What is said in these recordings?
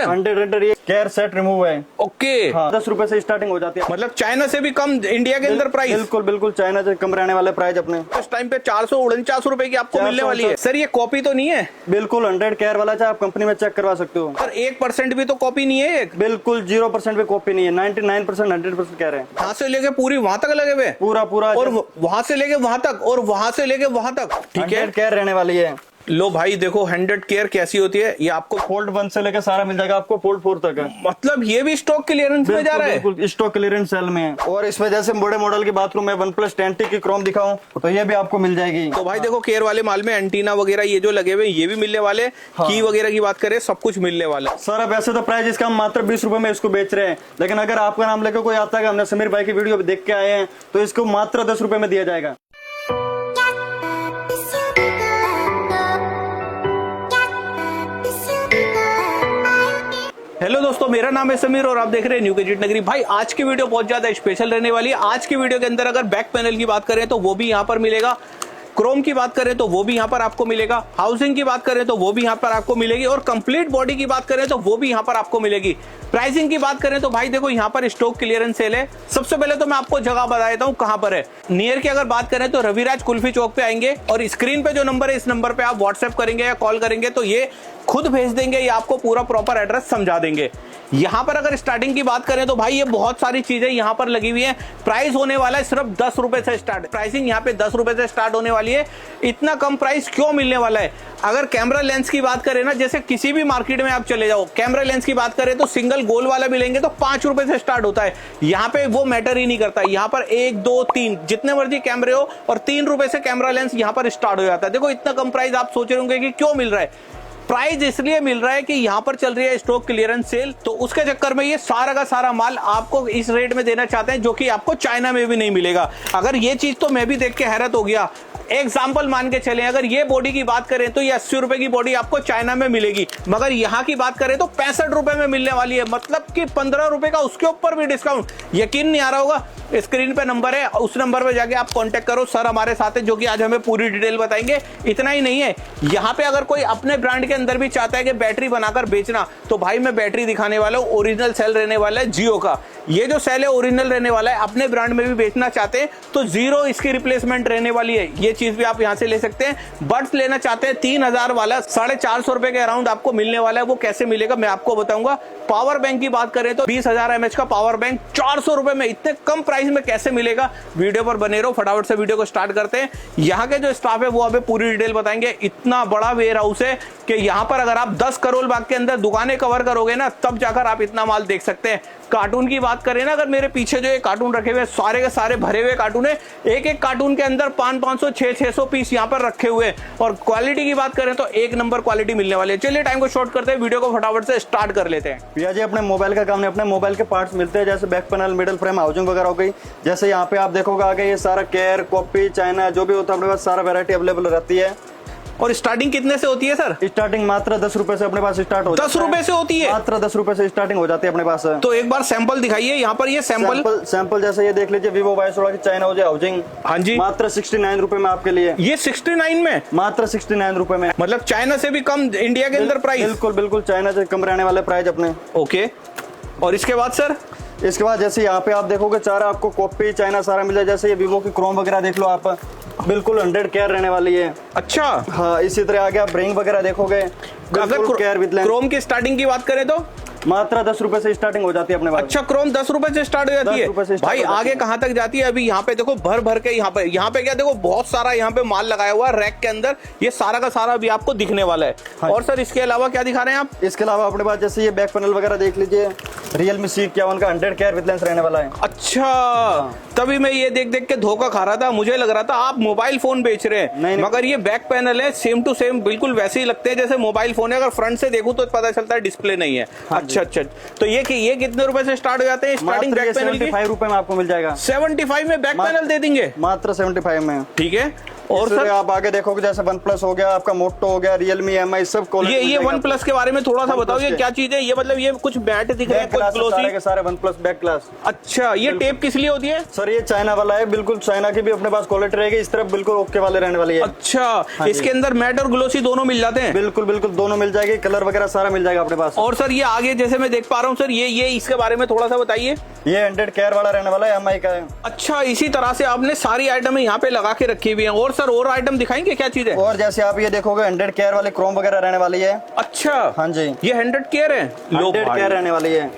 है? 100 ये care set remove है। ओके। हाँ, 10 रुपए से स्टार्टिंग हो जाती है। मतलब चाइना से भी कम इंडिया के अंदर प्राइस? बिल्कुल बिल्कुल, चाइना से कम रहने वाले प्राइस अपने इस टाइम पे 449 रुपए की आपको मिलने वाली है। सर ये कॉपी तो नहीं है? बिल्कुल 100 केयर वाला चाहे आप कंपनी में चेक करवा सकते हो। सर 1% भी तो कॉपी नहीं है? बिल्कुल 0% भी कॉपी नहीं है, 99% 100% कह रहे हैं। यहाँ से लेके पूरी वहां तक लगे हुए? पूरा पूरा, और वहां से लेके वहां तक, और वहां से लेके वहां तक, ठीक है, केयर रहने वाली है। लो भाई देखो 100 केयर कैसी होती है। ये आपको फोल्ड 1 से लेकर सारा मिल जाएगा आपको, फोल्ड 4 तक है। मतलब ये भी स्टॉक क्लियरेंस में जा रहा है? बिल्कुल स्टॉक क्लियरेंस सेल में है। और इसमें जैसे बड़े मॉडल की बाथरूम में OnePlus 10T की क्रोम दिखाऊं तो ये भी आपको मिल जाएगी। तो भाई देखो केयर वाले माल में एंटीना वगैरह ये जो लगे हुए ये भी मिलने वाले। हाँ। की वगैरह की बात करें सब कुछ मिलने वाला। सर अब ऐसे तो प्राइस इसका हम मात्र 20 रुपए में इसको बेच रहे हैं, लेकिन अगर आपका नाम लेकर कोई आता है हमने समीर भाई की वीडियो देख के आए हैं तो इसको मात्र 10 रुपए में दिया जाएगा। हेलो दोस्तों, मेरा नाम है समीर और आप देख रहे हैं न्यू गैजेट नगरी। भाई आज की वीडियो बहुत ज्यादा स्पेशल रहने वाली है। आज की वीडियो के अंदर अगर बैक पैनल की बात करें तो वो भी यहाँ पर मिलेगा, क्रोम की बात करें तो वो भी यहाँ पर आपको मिलेगा, हाउसिंग की बात करें तो वो भी यहाँ पर आपको मिलेगी, और कंप्लीट बॉडी की बात करें तो वो भी यहाँ पर आपको मिलेगी। प्राइसिंग की बात करें तो भाई देखो यहाँ पर स्टॉक क्लियरेंस सेल है। सबसे पहले तो मैं आपको जगह बता देता हूँ कहाँ पर है। नियर की अगर बात करें तो रविराज कुल्फी चौक पे आएंगे और स्क्रीन पे जो नंबर है इस नंबर पे आप व्हाट्सएप करेंगे या कॉल करेंगे तो ये खुद भेज देंगे, ये आपको पूरा प्रॉपर एड्रेस समझा देंगे। यहाँ पर अगर स्टार्टिंग की बात करें तो भाई ये बहुत सारी चीजें यहाँ पर लगी हुई है। प्राइस होने वाला है सिर्फ 10 रुपए से स्टार्ट। प्राइसिंग यहाँ पे 10 रुपए से स्टार्ट होने वाली है। इतना कम प्राइस क्यों मिलने वाला है? अगर कैमरा लेंस की बात करें ना, जैसे किसी भी मार्केट में आप चले जाओ, कैमरा लेंस की बात करें तो सिंगल गोल वाला भी लेंगे तो 5 रुपए से स्टार्ट होता है। यहाँ पे वो मैटर ही नहीं करता। यहाँ पर 1 2 3 जितने मर्जी कैमरे हो और 3 रुपए से कैमरा लेंस यहाँ पर स्टार्ट हो जाता है। देखो इतना कम प्राइस, आप सोच रहे होंगे कि क्यों मिल रहा है। प्राइस इसलिए मिल रहा है कि यहाँ पर चल रही है स्टॉक क्लियरेंस सेल, तो उसके चक्कर में ये सारा का सारा माल आपको इस रेट में देना चाहते हैं जो कि आपको चाइना में भी नहीं मिलेगा। अगर ये चीज तो मैं भी देख के हैरत हो गया। एग्जाम्पल मान के चलें, अगर ये बॉडी की बात करें तो ये 80 रुपए की बॉडी आपको चाइना में मिलेगी, मगर यहाँ की बात करें तो 65 रुपए में मिलने वाली है। मतलब कि 15 रुपए का उसके ऊपर भी डिस्काउंट। यकीन नहीं आ रहा होगा, स्क्रीन पे नंबर है, उस नंबर पे जाके आप कांटेक्ट करो। सर हमारे साथ है जो कि आज हमें पूरी डिटेल बताएंगे। इतना ही नहीं है, यहाँ पे अगर कोई अपने ब्रांड के अंदर भी चाहता है कि बैटरी बनाकर बेचना, तो भाई मैं बैटरी दिखाने वाला हूँ। ओरिजिनल सेल रहने वाला है जियो का। ये जो सेल है ओरिजिनल रहने वाला है। अपने ब्रांड में भी बेचना चाहते हैं तो 0 इसकी रिप्लेसमेंट रहने वाली है। ये चीज भी आप यहाँ से ले सकते हैं। बड्स लेना चाहते हैं 3000 वाला 450 रुपए के अराउंड आपको मिलने वाला है। वो कैसे मिलेगा मैं आपको बताऊंगा। पावर बैंक की बात करें तो 20,000 mAh का पावर बैंक 400 रुपए में, इतने कम प्राइस में कैसे मिलेगा? वीडियो पर बने रहो, फटाफट से वीडियो को स्टार्ट करते हैं। यहाँ के जो स्टाफ है वो अभी पूरी डिटेल बताएंगे। इतना बड़ा वेयर हाउस है कि यहाँ पर अगर आप 10 करोड़ बाग के अंदर दुकानें कवर करोगे ना, तब जाकर आप इतना माल देख सकते हैं। कार्टून की बात करें ना, अगर मेरे पीछे जो ये कार्टून रखे हुए सारे के सारे भरे हुए कार्टून है। एक एक कार्टून के अंदर 500 600 पीस यहाँ पर रखे हुए हैं। और क्वालिटी की बात करें तो एक नंबर क्वालिटी मिलने वाली है। चलिए टाइम को शॉर्ट करते हैं, वीडियो को फटाफट से स्टार्ट कर लेते हैं। भैया जी अपने मोबाइल का काम नहीं, अपने मोबाइल के पार्ट्स मिलते हैं, जैसे back panel, middle frame, housing वगैरह हो गई। जैसे यहाँ पे आप देखोगे आगे ये सारा केयर, कॉपी, चाइना जो भी होता है अपने पास सारा वैरायटी अवेलेबल रहती है। और स्टार्टिंग कितने से होती है सर? स्टार्टिंग मात्र 10 रुपए से अपने पास स्टार्ट हो 10 रुपए से होती है? मात्र 10 रुपए से स्टार्टिंग हो जाती है अपने पास। तो एक बार सैंपल दिखाइए। यहाँ पर ये सैंपल जैसे ये देख लीजिए, वीवो Y16 की चाइना हो जाए हाउसिंग। हाँ जी, मात्र 69 रुपए में आपके लिए। ये 69 में? मात्र 69 रुपए में। मतलब चाइना से भी कम इंडिया के अंदर प्राइस? बिल्कुल बिल्कुल, चाइना से कम रहने वाले प्राइस अपने। ओके, और इसके बाद सर? इसके बाद जैसे यहाँ पे आप देखोगे सारा आपको कॉपी, चाइना सारा मिल जाए। जैसे ये वीवो की क्रोम वगैरह देख लो आप, बिल्कुल 100 केयर रहने वाली है। अच्छा हाँ, इसी तरह आगे आप रिंग वगैरह देखोगे, अगर केयर विद लेंस। क्रोम की स्टार्टिंग की बात करें तो मात्र 10 रुपए से स्टार्टिंग हो जाती है अपने पास। अच्छा, क्रोम 10 रुपए से स्टार्ट हो जाती है भाई। आगे कहाँ तक जाती है? अभी यहाँ पे देखो भर भर के, यहाँ पे क्या देखो बहुत सारा यहाँ पे माल लगाया हुआ है रैक के अंदर। ये सारा का सारा अभी आपको दिखने वाला है। हाँ। और सर इसके अलावा क्या दिखा रहे हैं आप? इसके अलावा अपने पास जैसे ये बैक पैनल वगैरह देख लीजिए, Realme C51 का 100 केयर विद लेंस रहने वाला है। अच्छा, तभी मैं ये देख देख के धोखा खा रहा था। मुझे लग रहा था आप मोबाइल फोन बेच रहे हैं। नहीं, मगर ये बैक पैनल है, सेम टू सेम बिल्कुल वैसे ही लगते हैं जैसे मोबाइल फोन है। अगर फ्रंट से देखूं तो पता चलता है डिस्प्ले नहीं है। हाँ, अच्छा, तो ये कितने रुपए से स्टार्ट हो जाते हैं? स्टार्टिंग बैक पैनल की 75 रुपए में आपको मिल जाएगा। 75 में बैक पैनल दे देंगे? मात्र 75 में। ठीक है, और सर सर आप आगे देखोगे जैसे वन प्लस हो गया, आपका मोटो हो गया, रियलमी, एमआई सब ये वन प्लस के बारे में थोड़ा सा बताओ, ये क्या चीज है? ये मतलब ये कुछ बैट दिख रहे हैं, कुछ सारे ग्लोसी। के सारे वन प्लस बैक ग्लास। अच्छा, ये टेप किस लिए होती है? सर ये चाइना वाला है, बिल्कुल चाइना की भी अपने पास क्वालिटी रहेगी, इस तरफ बिल्कुल ओके वाले रहने वाली है। अच्छा, इसके अंदर मैट और ग्लोसी दोनों मिल जाते हैं? बिल्कुल बिल्कुल दोनों मिल जाएगी, कलर वगैरह सारा मिल जाएगा अपने पास। और सर ये आगे जैसे मैं देख पा रहा हूँ सर, ये इसके बारे में थोड़ा सा बताइए। ये 100 केयर वाला रहने वाला है, एमआई का है। अच्छा, इसी तरह से आपने सारी आइटम यहाँ पे लगा के रखी हुई है। और सर और आइटम दिखाएंगे, क्या चीज है? और जैसे आप ये देखोगे 100 केयर वाले क्रोम वगैरह रहने वाली है। अच्छा, हाँ जी, ये 100 केयर है। 100 केयर रहने वाली है।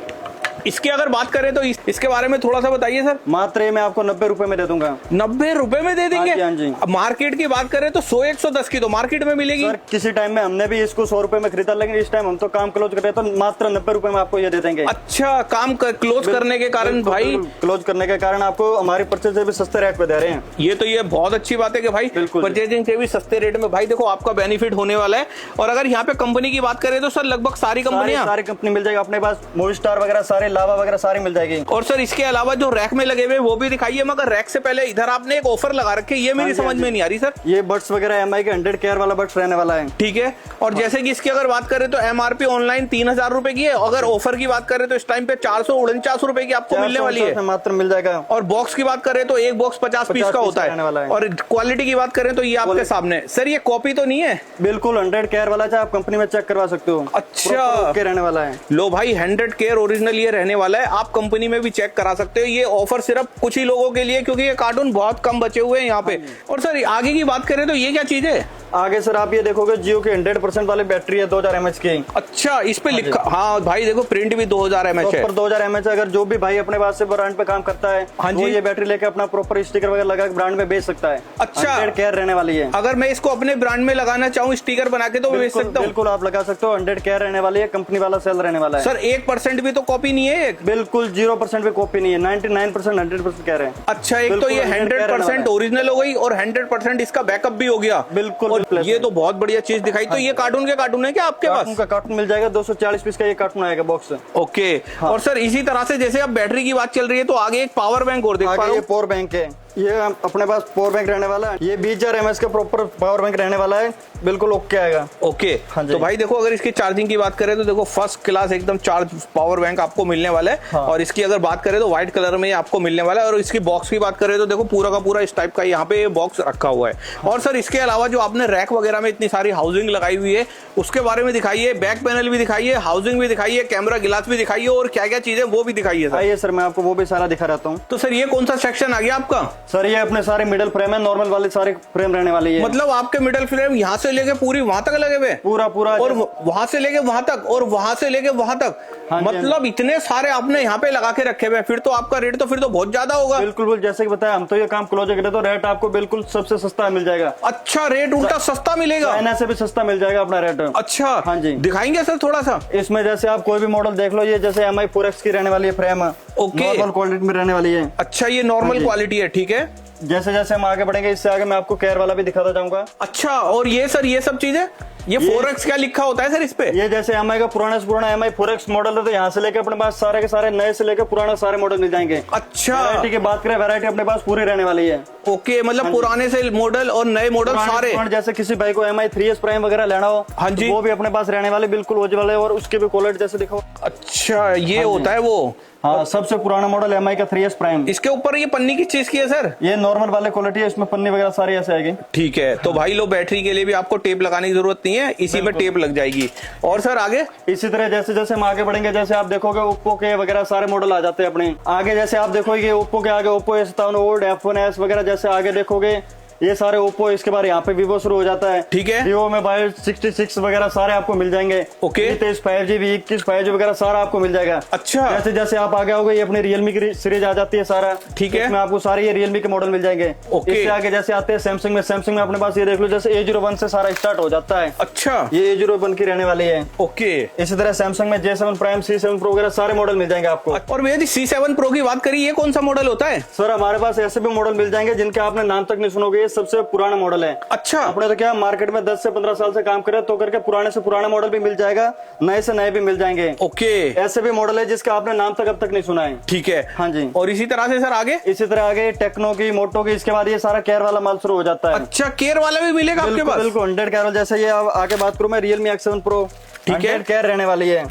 इसकी अगर बात करें तो इसके बारे में थोड़ा सा बताइए सर। मात्र ये मैं आपको 90 रुपए में दे दूंगा। 90 रुपए में दे देंगे? हाँ जी। अब मार्केट की बात करें तो 100-110 की तो मार्केट में मिलेगी। सर किसी टाइम में हमने भी इसको 100 रुपए में खरीदा, लेकिन इस टाइम हम तो काम क्लोज कर रहे हैं, तो मात्र 90 रुपए में आपको ये दे देंगे। अच्छा, काम क्लोज करने के कारण भाई, क्लोज करने के कारण आपको हमारी परचेज से भी सस्ते रेट पे दे रहे हैं। ये बहुत अच्छी बात है कि भाई परचेजिंग से भी सस्ते रेट में भाई देखो आपका बेनिफिट होने वाला है। और अगर यहाँ पे कंपनी की बात करें तो सर लगभग सारी कंपनियां, सारी कंपनी मिल जाएगी अपने पास, मूवी स्टार वगैरह सारे, लावा वगैरह सारी मिल जाएगी। और सर इसके अलावा जो रैक में लगे हुए वो भी दिखाइए, मगर रैक से पहले इधर आपने एक ऑफर लगा रखे, ये मेरी समझ में नहीं आ रही सर। ये बड्स वगैरह एमआई के 100 केयर वाला बड्स रहने वाला है। ठीक है। और जैसे कि इसकी अगर बात करें तो एमआरपी ऑनलाइन 3000 रुपए की है, अगर ऑफर की बात करें तो इस टाइम पे 449 रुपए की आपको मिलने वाली है, मात्र मिल जाएगा। और बॉक्स की बात करें तो एक बॉक्स 50 पीस का होता है। और क्वालिटी की बात करें तो ये आपके सामने। सर ये कॉपी तो नहीं है? बिल्कुल 100 केयर वाला, चाहे आप कंपनी में चेक करवा सकते हो। अच्छा, रहने वाला है। लो भाई 100 केयर ओरिजिनल ये रहने वाला है, आप कंपनी में भी चेक करा सकते हो। ये ऑफर सिर्फ कुछ ही लोगों के लिए, क्योंकि ये कार्टून बहुत कम बचे हुए हैं यहाँ पे। और सर आगे की बात करें तो ये क्या चीज है? आगे सर आप ये देखोगे जियो की 100% वाली बैटरी है 2000 mAh की। अच्छा, इस पे लिखा, हाँ भाई देखो प्रिंट भी 2000 mAh है। 2000 mAh। अगर जो भी भाई अपने पास से ब्रांड पे काम करता है, हाँ जी, वो ये बैटरी लेके अपना प्रॉपर स्टिकर वगैरह लगा के ब्रांड में बेच सकता है। अच्छा, 100 केयर रहने वाली है। अगर मैं इसको अपने ब्रांड में लगाना चाहूँ स्टिकर बना के तो बेच सकता हूँ? बिल्कुल आप लगा सकते हो, 100 केयर रहने वाली है, कंपनी वाला सेल रहने वाला है। सर 1% भी तो कॉपी नहीं है? बिल्कुल 0% भी कॉपी नहीं है, 99% 100% कह रहे हैं। अच्छा, एक तो ये 100% ओरिजिनल हो गई और 100% इसका बैकअप भी हो गया। बिल्कुल, ये तो बहुत बढ़िया चीज दिखाई। तो ये कार्टून है क्या आपके पास? कार्टून मिल जाएगा, 240 पीस का ये कार्टून आएगा बॉक्स। ओके। हाँ। और सर इसी तरह से जैसे अब बैटरी की बात चल रही है तो आगे एक पावर बैंक और देख पा रहा हूं। ये पावर बैंक है, ये अपने पास पावर बैंक रहने वाला है। ये 20000 mAh का प्रॉपर पावर बैंक रहने वाला है, बिल्कुल ओके आएगा। ओके। हाँ, तो भाई देखो अगर इसकी चार्जिंग की बात करें तो देखो फर्स्ट क्लास एकदम चार्ज पावर बैंक आपको मिलने वाला है। हाँ। और इसकी अगर बात करें तो व्हाइट कलर में आपको मिलने वाला है। और इसकी बॉक्स की बात करें तो देखो पूरा का पूरा इस टाइप का यहाँ पे बॉक्स रखा हुआ है। हाँ। और सर इसके अलावा जो आपने रैक वगैरह में इतनी सारी हाउसिंग लगाई हुई है उसके बारे में दिखाइए, बैक पैनल भी दिखाइए, हाउसिंग भी दिखाइए, कैमरा गिलास भी दिखाइए, और क्या क्या चीजें वो भी दिखाइए। आइए सर मैं आपको वो भी सारा दिखा रहता हूँ। तो सर ये कौन सा सेक्शन आ गया आपका? सर ये अपने सारे मिडल फ्रेम है, नॉर्मल वाले सारे फ्रेम रहने वाली है। मतलब आपके मिडल फ्रेम यहाँ से लेके पूरी वहां तक लगे हुए? पूरा और वहां से लेके वहां तक, और वहां से लेके वहां तक। हाँ, मतलब इतने सारे आपने यहाँ पे लगा के रखे हुए, फिर तो आपका रेट तो फिर तो बहुत ज्यादा होगा। बिल्कुल, जैसे कि बताया हम तो ये काम क्लोज करते तो रेट आपको बिल्कुल सबसे सस्ता मिल जाएगा। अच्छा, रेट उल्टा सस्ता मिलेगा? चाइना से भी सस्ता मिल जाएगा अपना रेट। अच्छा, हाँ जी, दिखाएंगे सर थोड़ा सा। इसमें जैसे आप कोई भी मॉडल देख लो, ये जैसे MI 4X की रहने वाली है फ्रेम। ओके, नॉर्मल क्वालिटी में रहने वाली है। अच्छा, ये नॉर्मल क्वालिटी है, ठीक है। जैसे जैसे हम आगे बढ़ेंगे इससे आगे मैं आपको केयर वाला भी दिखाता जाऊंगा। अच्छा, और ये सर ये सब चीजें, ये 4X क्या लिखा होता है सर इस पे? ये जैसे MI का पुराना से पुराना MI 4X मॉडल है, तो यहाँ से लेकर अपने पास सारे के सारे नए से लेकर पुराना सारे मॉडल मिल जाएंगे। अच्छा, वैरायटी की बात करें, वैरायटी अपने पास पूरी रहने वाली है। ओके, मतलब पुराने से मॉडल और नए मॉडल सारे। जैसे किसी भाई को MI 3S प्राइम वगैरह लेना हो, हाँ जी, वो भी अपने पास रहने वाले, बिल्कुल ओरिजिनल है। और उसके भी क्वालिटी जैसे दिखाओ। अच्छा, ये होता है वो? हाँ, सबसे पुराना मॉडल MI का 3S प्राइम। इसके ऊपर ये पन्नी किस चीज की है सर? ये नॉर्मल वाले क्वालिटी है, इसमें पन्नी वगैरह सारी ऐसे आएगी। ठीक है। तो भाई लो, बैटरी के लिए भी आपको टेप लगाने की जरूरत नहीं है, इसी में टेप लग जाएगी। और सर आगे इसी तरह जैसे जैसे हम आगे बढ़ेंगे, जैसे आप देखोगे ओप्पो के वगैरह सारे मॉडल आ जाते हैं अपने आगे। जैसे आप देखोगे ओप्पो के आगे ओप्पो A57 ओल्ड, F1S वगैरह जैसे आगे देखोगे ये सारे ओप्पो। इसके बाद यहाँ पे वीवो शुरू हो जाता है। ठीक है, वीवो में भाई 66 वगैरह सारे आपको मिल जाएंगे। ओके, 23 5G 21 5G वगैरह सारा आपको मिल जाएगा। अच्छा, जैसे जैसे आप आगे आओगे ये अपने रियलमी की सीरीज आ जाती है सारा। ठीक है, इसमें आपको सारे ये रियलमी के मॉडल मिल जाएंगे। इससे आगे जैसे आते हैं सैमसंग में, सैमसंग में अपने पास ये देख लो, जैसे A01 से सारा स्टार्ट हो जाता है। अच्छा, ये A01 की रहने वाली है। ओके, इसी तरह सैमसंग में J7 प्राइम, C7 प्रो वगैरह सारे मॉडल मिल जाएंगे आपको। और भैया जी C7 प्रो की बात करी, ये कौन सा मॉडल होता है? सर हमारे पास ऐसे भी मॉडल मिल जाएंगे जिनके आपने नाम तक नहीं सुनोगे। ये सबसे पुराना मॉडल है। अच्छा, अपने तो क्या मार्केट में 10 से 15 साल से काम करे तो करके पुराने से पुराने मॉडल भी मिल जाएगा, नए से नए भी मिल जाएंगे। ओके, ऐसे भी मॉडल है जिसका आपने नाम तक अब तक नहीं सुना है। ठीक है। हाँ जी। और इसी तरह से सर आगे, इसी तरह आगे टेक्नो की, मोटो की, इसके बाद ये सारा केयर वाला माल शुरू हो जाता है। अच्छा, केयर वाला भी मिलेगा आपके पास? बिल्कुल 100 केयर। जैसे ये आगे बात करूं मैं Realme X7 Pro, ठीक है, 100 केयर रहने वाली है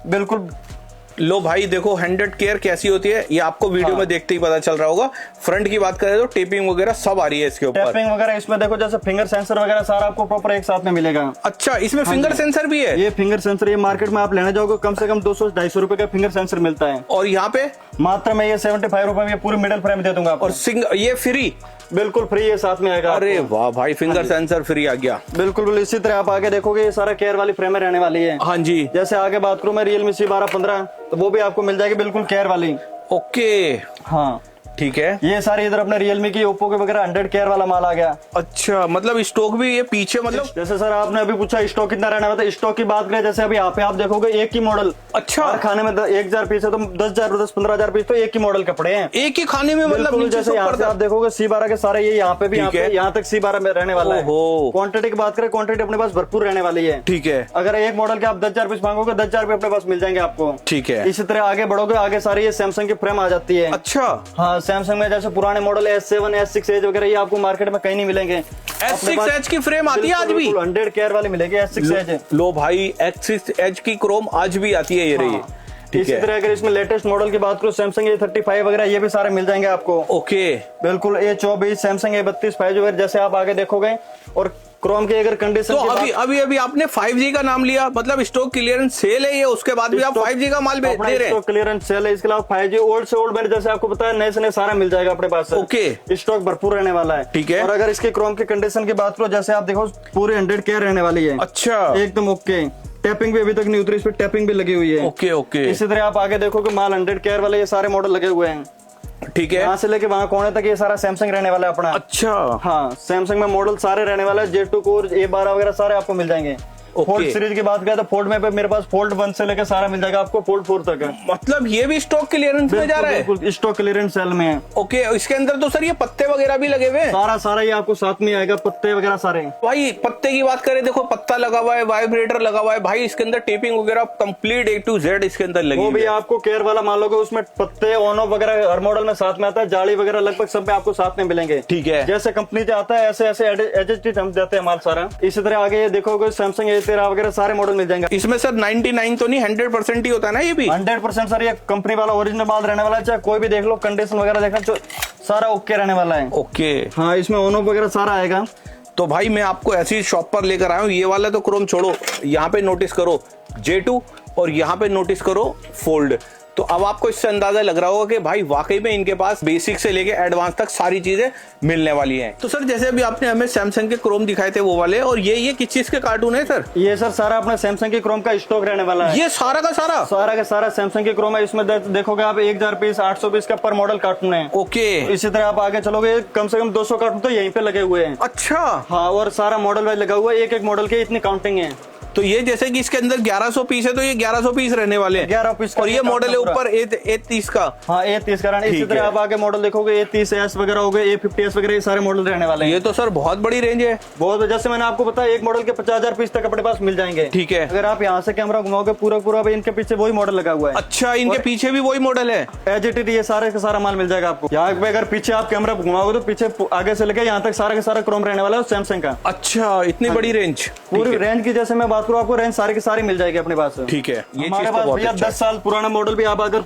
बिल्कुल। लो भाई देखो 100 केयर कैसी होती है ये आपको वीडियो हाँ। में देखते ही पता चल रहा होगा। फ्रंट की बात करें तो टेपिंग वगैरह सब आ रही है इसके ऊपर। टैपिंग वगैरह इसमें देखो, जैसे फिंगर सेंसर वगैरह सारा आपको प्रॉपर एक साथ में मिलेगा। अच्छा, इसमें फिंगर सेंसर भी है? ये फिंगर सेंसर ये मार्केट में आप लेने जाओगे कम से कम 200-250 रुपए का फिंगर सेंसर मिलता है। और यहाँ पे मात्र मैं ये 75 रुपए में पूरी मिडल फ्रेम दे दूंगा आपको। और ये फ्री? बिल्कुल फ्री ये साथ में आएगा। अरे वाह भाई, फिंगर सेंसर फ्री आ गया। बिल्कुल। इसी तरह आप आगे देखोगे ये सारा केयर वाली फ्रेम रहने वाली है। हाँ जी। जैसे आगे बात करूं मैं Realme C12-15 तो वो भी आपको मिल जाएगी बिल्कुल केयर वाली। ओके, हाँ ठीक है। ये सारे इधर अपने Realme की, ओप्पो के वगैरह 100 केयर वाला माल आ गया। अच्छा, मतलब स्टॉक भी ये पीछे, मतलब जैसे सर आपने अभी पूछा स्टॉक कितना रहना है, स्टॉक की बात करें जैसे अभी यहाँ पे आप देखोगे एक ही मॉडल। अच्छा, खाने में 1000 पीस है तो 10,000-15,000 पीस तो एक ही मॉडल कपड़े हैं, एक ही खाने में। मतलब नीचे जैसे यहाँ से आप देखोगे C12 के सारे ये यहाँ पे भी यहाँ तक C12 में रहने वाला है। क्वांटिटी की बात करें, क्वांटिटी अपने पास भरपूर रहने वाली है। ठीक है। अगर एक मॉडल के आप 10,000 पीस मांगोगे 10,000 अपने पास मिल जाएंगे आपको। ठीक है। इसी तरह आगे बढ़ोगे, आगे सारी ये सैमसंग की फ्रेम आ जाती है। अच्छा, हाँ सैमसंग में जैसे पुराने मॉडल S7, S6 एज वगैरह ये आपको मार्केट में कहीं नहीं मिलेंगे। S6 एज की फ्रेम आती है आज भी? 100 केयर वाली मिलेगी S6 एज। लो भाई, S6 एज की क्रोम आज भी आती है, ये रही। इसी तरह अगर इसमें लेटेस्ट मॉडल की बात करूं सैमसंग A35 वगैरह ये भी सारे मिल जाएंगे आपको। ओके, बिल्कुल। A24, सैमसंग A32 5G वगैरह जैसे आप आगे देखोगे। और क्रोम की अगर कंडीशन तो अभी आपने 5G का नाम लिया, मतलब स्टॉक क्लियरेंस सेल है ये, उसके बाद भी आप 5G का माल दे रहे हैं? स्टॉक क्लियरेंस सेल है, इसके अलावा 5G ओल्ड से ओल्ड मैंने जैसे आपको बताया नए से नए सारा मिल जाएगा अपने पास। ओके, स्टॉक भरपूर रहने वाला है। ठीक है। और अगर इसके क्रोम की कंडीशन की बात करो जैसे आप देखो पूरी 100 केयर रहने वाली है। अच्छा, एकदम ओके। टैपिंग भी अभी तक नहीं उतरी, इस पर टैपिंग भी लगी हुई है। Okay okay. इसी तरह आप आगे देखोगे माल 100 केयर वाले ये सारे मॉडल लगे हुए हैं। ठीक है। यहाँ से लेके वहाँ कोने तक ये सारा सैमसंग रहने वाला है अपना। अच्छा, हाँ सैमसंग में मॉडल सारे रहने वाले हैं। J2 कोर, A12 वगैरह सारे आपको मिल जाएंगे। फोल्ड सीरीज की बात करें तो फोल्ड में पे मेरे पास फोल्ड 1 से लेकर सारा मिल जाएगा आपको, फोल्ड 4 तक है। मतलब ये भी स्टॉक क्लियरेंस में जा रहा है? बिल्कुल स्टॉक क्लियरेंस सेल में है। ओके, इसके अंदर तो सर ये पत्ते वगैरह भी लगे हुए हैं? सारा ये आपको साथ में आएगा, पत्ते वगैरह सारे। भाई पत्ते की बात करें, देखो पत्ता लगा हुआ है, वाइब्रेटर लगा हुआ है भाई, इसके अंदर टेपिंग वगैरह कंप्लीट A to Z इसके अंदर लगी। वो भी आपको केयर वाला मान लोगे, उसमें पत्ते ऑन ऑफ वगैरह हर मॉडल में साथ में आता है। जाली वगैरह लगभग सब में आपको साथ में मिलेंगे। ठीक है। जैसे कंपनी से आता है ऐसे एडजस्ट हम देते हैं माल सारा। इसी तरह आगे ये देखोगे सैमसंग A13 वगैरह सारे मॉडल मिल जाएंगे। इसमें सर 99 तो नहीं, 100% ही होता है ना ये भी? 100% सर ये कंपनी वाला ओरिजिनल माल रहने वाला है। चाहे कोई भी देख लो, कंडीशन वगैरह देखना सारा ओके रहने वाला है। ओके, हाँ इसमें ऑन ऑफ वगैरह सारा आएगा। तो भाई मैं आपको ऐसी शॉप पर लेकर आया हूँ। ये वाला तो क्रोम छोड़ो, यहाँ पे नोटिस करो J2 और यहाँ पे नोटिस करो फोल्ड। तो अब आपको इससे अंदाजा लग रहा होगा कि भाई वाकई में इनके पास बेसिक से लेके एडवांस तक सारी चीजें मिलने वाली हैं। तो सर जैसे अभी आपने हमें सैमसंग के क्रोम दिखाए थे वो वाले, और ये किस चीज के कार्टून है सर? ये सर सारा अपना सैमसंग के क्रोम का स्टॉक रहने वाला है। ये सारा का सारा सैमसंग के क्रोम है। इसमें देखोगे आप 1000 पीस 800 पीस का पर मॉडल कार्टून है। ओके। इसी तरह आप आगे चलोगे कम से कम 200 कार्टून तो यहीं पे लगे हुए हैं। अच्छा, हाँ और सारा मॉडल वाइज लगा हुआ है। एक मॉडल के इतनी काउंटिंग है। तो ये जैसे कि इसके अंदर 1100 पीस है तो ये 1100 पीस रहने वाले हैं। 11 पीस का। और ये मॉडल है ऊपर A30 का। हाँ A30 का। इसी तरह आप आगे मॉडल देखोगे A30s वगैरह हो गए, A50s वगैरह, ये सारे मॉडल रहने वाले हैं। ये तो सर बहुत बड़ी रेंज है। बहुत, जैसे मैंने आपको बताया एक मॉडल के 50,000 पीस तक अपने पास मिल जाएंगे। ठीक है। अगर आप यहाँ से कैमरा घुमाओगे पूरा इनके पीछे वही मॉडल लगा हुआ है। अच्छा, इनके पीछे भी वही मॉडल है? एज इट इज ये सारे का सारा माल मिल जाएगा आपको। यहाँ पे अगर पीछे आप कैमरा घुमाओगे तो पीछे आगे से लेके यहाँ तक सारा का सारा क्रोम रहने वाला है सैमसंग का। अच्छा, इतनी बड़ी रेंज? पूरी रेंज की जैसे मैं बात करूँ आपको रेंज सारी मिल जाएगी अपने पास। ठीक है। ये हमारे पास भैया 10 साल पुराना मॉडल भी आप अगर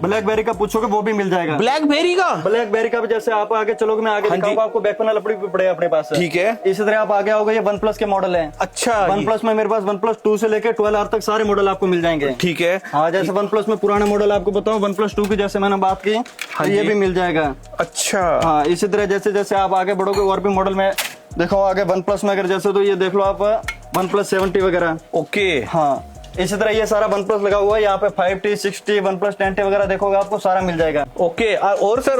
ब्लैकबेरी का पूछोगे वो भी मिल जाएगा। ब्लैकबेरी का भी जैसे आप आगे चलोगे मैं आगे दिखाऊंगा आपको, बैक पैनल पड़ेगा अपने पास। ठीक है। इसी तरह आप आगे आओगे, ये OnePlus के मॉडल है। अच्छा, OnePlus में मेरे पास OnePlus 2 से लेकर 12R तक सारे मॉडल आपको मिल जाएंगे। ठीक है। हाँ जैसे OnePlus में पुराना मॉडल आपको बताओ, OnePlus 2 की जैसे मैंने बात की, ये भी मिल जाएगा। अच्छा, हाँ इसी तरह जैसे जैसे आप आगे बढ़ोगे और भी मॉडल में देखो आगे OnePlus में अगर जैसे तो ये देख लो आप OnePlus 70 वगैरह। ओके। हाँ इसी तरह ये सारा OnePlus लगा हुआ है। यहाँ पे 5T, 6T, OnePlus 10T वगैरह देखोगे आपको सारा मिल जाएगा। ओके। और सर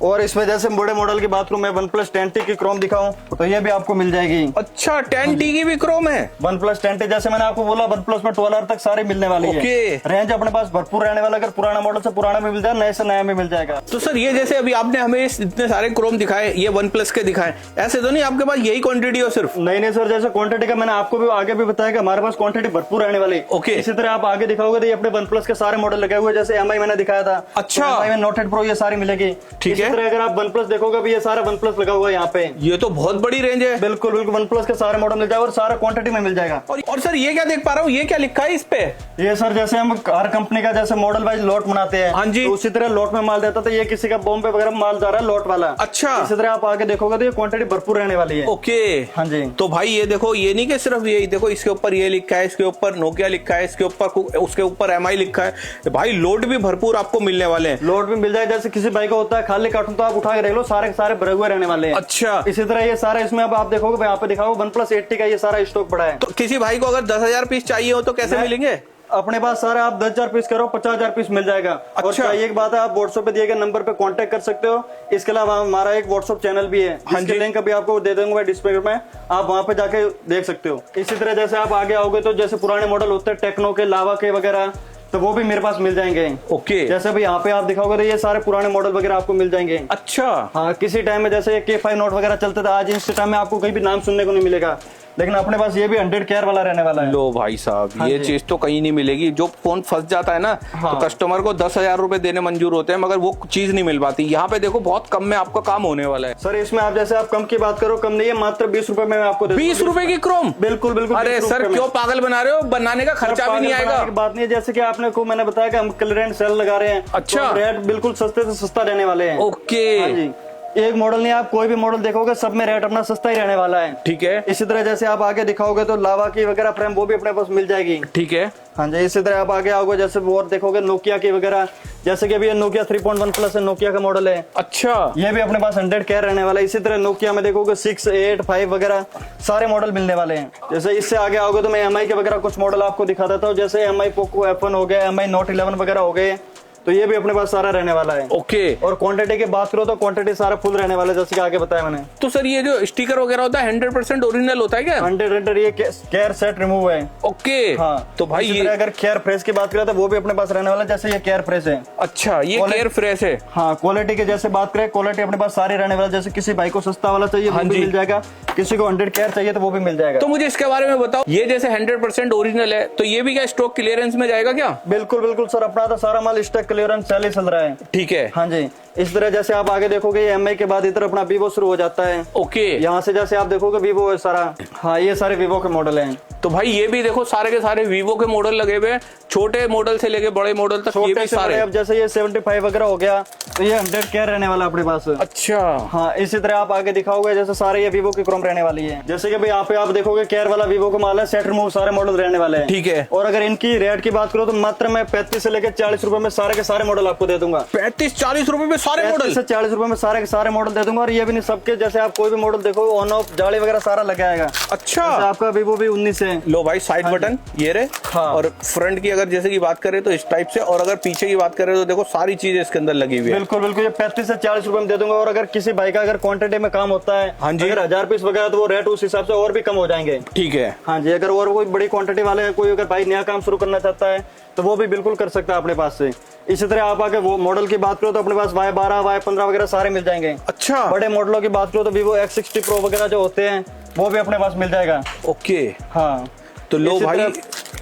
और इसमें जैसे बड़े मॉडल की बात करूं मैं OnePlus 10T की क्रोम दिखाऊं तो ये भी आपको मिल जाएगी। अच्छा 10T की भी क्रोम है। OnePlus 10T जैसे मैंने आपको बोला OnePlus में 12R तक सारे मिलने वाली है। रेंज अपने पास भरपूर रहने वाला, अगर पुराना मॉडल से पुराना भी मिल जाए, नए से नया भी मिल जाएगा। तो सर ये जैसे अभी आपने हमें इतने सारे क्रोम दिखाए, ये OnePlus के दिखाए, ऐसे तो नहीं आपके पास यही क्वांटिटी हो सिर्फ? नहीं सर, जैसे क्वांटिटी का मैंने आपको भी आगे भी बताया कि हमारे पास क्वांटिटी भरपूर रहने वाली। ओके। इसी तरह आप आगे दिखाओगे तो ये अपने OnePlus के सारे मॉडल लगे हुए, जैसे MI मैंने दिखाया था। अच्छा। MI में Note 8 Pro ये सारी मिलेगी। ठीक है। इसी तरह अगर आप OnePlus देखोगे भी ये सारा OnePlus लगा हुआ है यहाँ पे। ये तो बहुत बड़ी रेंज है। बिल्कुल बिल्कुल OnePlus के सारे मॉडल मिल जाएगा और सारा क्वांटिटी में मिल जाएगा। और सर ये क्या देख पा रहा हूँ, ये क्या लिखा है इस पे? ये सर जैसे हम हर कंपनी का जैसे मॉडल वाइज लॉट बनाते हैं, हाँ जी, तो उसी तरह लॉट में माल देता था। ये किसी का बॉम्बे वगैरह माल जा रहा है लॉट वाला। अच्छा। इसी तरह आप आगे देखोगे तो ये क्वांटिटी भरपूर रहने वाली है। ओके। हाँ जी। तो भाई ये देखो, ये नहीं कि सिर्फ यही देखो, इसके ऊपर ये लिखा है, इसके ऊपर नोकिया लिखा है, इसके ऊपर उसके ऊपर MI लिखा है। भाई लोड भी भरपूर आपको मिलने वाले हैं। लोड भी मिल जाए, जैसे किसी बाइक का होता है खाली कार्टून तो आप उठा के रख लो, सारे के सारे भरे हुए रहने वाले हैं। अच्छा। इसी तरह ये सारा इसमें अब आप देखोगे यहाँ पे दिखाओ OnePlus 8T का ये सारा स्टॉक पड़ा है। तो किसी भाई को अगर 10,000 पीस चाहिए हो तो कैसे मिलेंगे? अपने पास सारे आप 10,000 पीस करो 50,000 पीस मिल जाएगा। और चाहिए एक बात है, आप व्हाट्सएप पे दिए गए नंबर पे कांटेक्ट कर सकते हो। इसके अलावा हमारा एक व्हाट्सएप चैनल भी है, जिसकी लिंक अभी आपको दे दूंगा डिस्प्ले में, आप वहां पे जाके देख सकते हो। इसी तरह जैसे आप आगे आओगे तो जैसे पुराने मॉडल होते हैं टेक्नो के, लावा के वगैरह, तो वो भी मेरे पास मिल जाएंगे। ओके। जैसे अभी यहाँ पे आप दिखाओगे तो ये सारे पुराने मॉडल वगैरह आपको मिल जाएंगे। अच्छा। हाँ, किसी टाइम में जैसे K5 नोट वगैरह चलते थे, आज इस टाइम में आपको कहीं भी नाम सुनने को नहीं मिलेगा, लेकिन अपने पास ये भी 100 केयर वाला रहने वाला है। लो भाई साहब, हाँ ये चीज तो कहीं नहीं मिलेगी। जो फोन फंस जाता है ना, तो कस्टमर को 10,000 रुपए देने मंजूर होते हैं, मगर वो चीज नहीं मिल पाती। यहाँ पे देखो बहुत कम में आपका काम होने वाला है। सर इसमें आप जैसे आप कम की बात करो, कम नहीं है, मात्र 20 रुपए में आपको 20 रुपए की क्रोम? बिल्कुल बिल्कुल। अरे सर क्यों पागल बना रहे हो, बनाने का खर्चा भी नहीं आएगा। बात नहीं है, जैसे कि आपने को मैंने बताया कि हम क्लियरेंस सेल लगा रहे हैं। अच्छा। तो रेट बिल्कुल सस्ते से सस्ता रहने वाले हैं। ओके। हाँ जी, एक मॉडल नहीं, आप कोई भी मॉडल देखोगे सब में रेट अपना सस्ता ही रहने वाला है। ठीक है। इसी तरह जैसे आप आगे दिखाओगे तो लावा की वगैरह फ्रेम वो भी अपने पास मिल जाएगी। ठीक है। हाँ जी। इसी तरह आप आगे आओगे जैसे वो और देखोगे नोकिया की वगैरह, जैसे कि अभी नोकिया 3.1 प्लस है, नोकिया का मॉडल है। अच्छा। ये भी अपने पास 100 केयर रहने वाला है। इसी तरह नोकिया में देखोगे 6, 8, 5 वगैरह सारे मॉडल मिलने वाले हैं। जैसे इससे आगे आओगे तो मैं MI के वगैरह कुछ मॉडल आपको दिखा देता हूँ, जैसे MI पोको F1 हो गया, MI Note 11 वगैरह हो गए, तो ये भी अपने पास सारा रहने वाला है। ओके। और क्वांटिटी की बात करो तो क्वांटिटी सारा फुल रहने वाला है, जैसे कि आगे बताया मैंने। तो सर ये जो स्टिकर वगैरह होता है 100% ओरिजिनल होता है क्या? 100 ये केयर सेट रिमूव है। ओके। हाँ। तो भाई ये अगर केयर फ्रेश की बात करें तो वो भी अपने पास रहने वाला है, जैसे ये केयर फ्रेश है। अच्छा, ये केयर फ्रेश है। हाँ, क्वालिटी की जैसे बात करें, क्वालिटी अपने पास सारी रहने वाला, जैसे किसी भाई को सस्ता वाला चाहिए वो भी मिल जाएगा, किसी को 100 केयर चाहिए तो वो भी मिल जाएगा। तो मुझे इसके बारे में बताओ, ये जैसे 100% ओरिजिनल है, तो ये भी क्या स्टॉक क्लियरेंस में जाएगा क्या? बिल्कुल बिल्कुल सर, अपना तो सारा माल स्टॉक क्लियरेंस सेल ही चल रहा है। ठीक है। हाँ जी। इस तरह जैसे आप आगे देखोगे ये MI के बाद इधर अपना Vivo शुरू हो जाता है। ओके। यहाँ से जैसे आप देखोगे Vivo है सारा। हाँ, ये सारे Vivo के मॉडल हैं। तो भाई ये भी देखो सारे के सारे Vivo के मॉडल लगे हुए हैं, छोटे मॉडल से लेके बड़े मॉडल तक, ये भी सारे। अब जैसे ये 75 वगैरह हो गया तो ये 100 केयर रहने वाला अपने पास। अच्छा। हाँ, इसी तरह आप आगे दिखाओगे जैसे सारे ये Vivo की क्रोम रहने वाली है। जैसे कि भाई यहाँ पे आप देखोगे केयर वाला Vivo का माल है, सेट रिमूव सारे मॉडल रहने वाले हैं। ठीक है। और अगर इनकी रेट की बात करो तो मात्र मैं 35 से लेकर 40 रुपए में सारे के सारे मॉडल आपको दे दूंगा। 35-40 रुपए में सारे मॉडल? 35 से 40 रुपए में सारे के सारे मॉडल दे दूंगा। और ये भी नहीं, सबके जैसे आप कोई भी मॉडल देखो ऑन ऑफ जाली वगैरह सारा लगाएगा। अच्छा। आपका Vivo भी 19 है। लो भाई, साइड बटन ये रहे। हाँ। और फ्रंट की अगर जैसे की बात करें तो इस टाइप से, और अगर पीछे की बात करें तो देखो सारी चीजें इसके अंदर लगी हुई है। बिल्कुल बिल्कुल, ये 35 से 40 रुपए में दे दूंगा। और अगर किसी भाई का अगर क्वांटिटी में काम होता है, हाँ जी, अगर 1000 पीस वगैरह तो वो रेट उस हिसाब से और भी कम हो जाएंगे। ठीक है। हाँ जी। अगर और कोई बड़ी क्वांटिटी वाले कोई अगर भाई नया काम शुरू करना चाहता है तो वो भी बिल्कुल कर सकता है अपने पास से। इसी तरह आप आगे वो मॉडल की बात करो तो अपने पास Y12, Y15 वगैरह सारे मिल जाएंगे। अच्छा। बड़े मॉडलों की बात करो तो Vivo X60 Pro वगैरह जो होते हैं वो भी अपने पास मिल जाएगा। ओके। हाँ। तो लो भाई,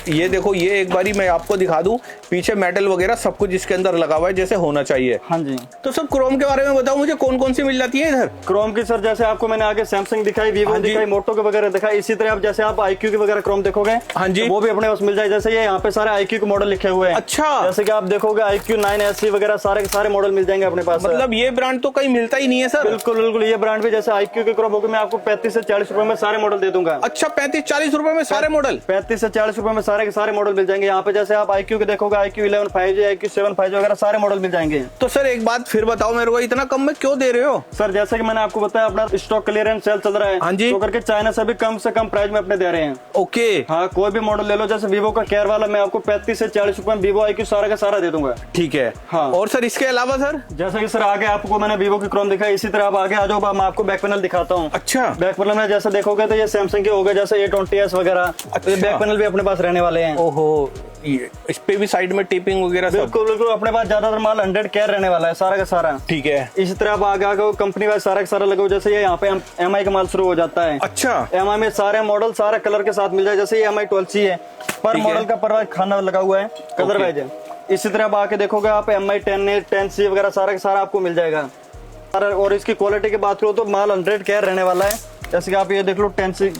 ये देखो, ये एक बारी मैं आपको दिखा दूं, पीछे मेटल वगैरह सब कुछ इसके अंदर लगा हुआ है जैसे होना चाहिए। हाँ जी। तो सब क्रोम के बारे में बताओ मुझे, कौन कौन सी मिल जाती है इधर? क्रोम की सर जैसे आपको मैंने आगे सैमसंग दिखाई, Vivo दिखाई, मोटो के वगैरह दिखाई। इसी तरह आप जैसे आप IQ के वगैरह क्रोम देखोगे, हाँ जी, तो वो भी अपने पास मिल जाए। जैसे ये यहाँ पे सारे IQ के मॉडल लिखे हुए हैं। अच्छा। जैसे कि आप देखोगे IQ 9SE वगैरह सारे के सारे मॉडल मिल जाएंगे अपने पास। मतलब ये ब्रांड तो कहीं मिलता ही नहीं है सर? बिल्कुल बिल्कुल, ये ब्रांड भी जैसे IQ के क्रोम होगी, मैं आपको 35 से 40 रुपए में सारे मॉडल दे दूंगा। अच्छा, 35-40 रुपए में सारे मॉडल? 35 से 40 रुपए में सारे के सारे मॉडल मिल जाएंगे यहाँ पे। जैसे आप iQOO के देखोगे iQOO 11 5G, iQOO 7 5G वगैरह सारे मॉडल मिल जाएंगे। तो सर एक बात फिर बताओ मेरे को, इतना कम में क्यों दे रहे हो? सर जैसे कि मैंने आपको बताया, अपना स्टॉक क्लियरेंस सेल चल रहा है। हाँ जी। तो करके चाइना से भी कम प्राइस में अपने दे रहे हैं। ओके। हाँ, कोई भी मॉडल ले लो, जैसे वीवो का केयर वाला मैं आपको 35 से 40 रुपए में वीवो iQOO सारा का सारा दे दूंगा। ठीक है। हाँ। और सर इसके अलावा सर? जैसे कि सर आगे आपको मैंने वीवो की क्रोम दिखाई, इसी तरह आप आगे आ जाओ, मैं आपको बैक पैनल दिखाता हूँ। अच्छा। बैक पैनल में जैसे देखोगे तो ये सैमसंग के हो गए, जैसे A20s वगैरह। तो ये बैक पैनल भी अपने पास रहने वाले हैं। ओहो, इस पे भी साइड में टेपिंग वगैरह सब? बिल्कुल बिल्कुल, अपने पास ज्यादातर माल 100 केयर रहने वाला है सारा का सारा। ठीक है। इसी तरह आप आगे आगे कंपनी वाइज सारा का सारा लगे, जैसे ये यहाँ पे MI का माल शुरू हो जाता है। अच्छा। MI में सारे मॉडल सारा कलर के साथ मिल जाए। जैसे ये MI 12C है, पर ठीक है। मॉडल का पर खाना लगा हुआ है, कलर वाइज है। इसी तरह आप आके देखोगे, आप MI 10A 10C वगैरह सारा का सारा आपको मिल जाएगा। और इसकी क्वालिटी की बात करो तो माल 100 केयर रहने वाला है। जैसे कि आप ये देख लो 10C।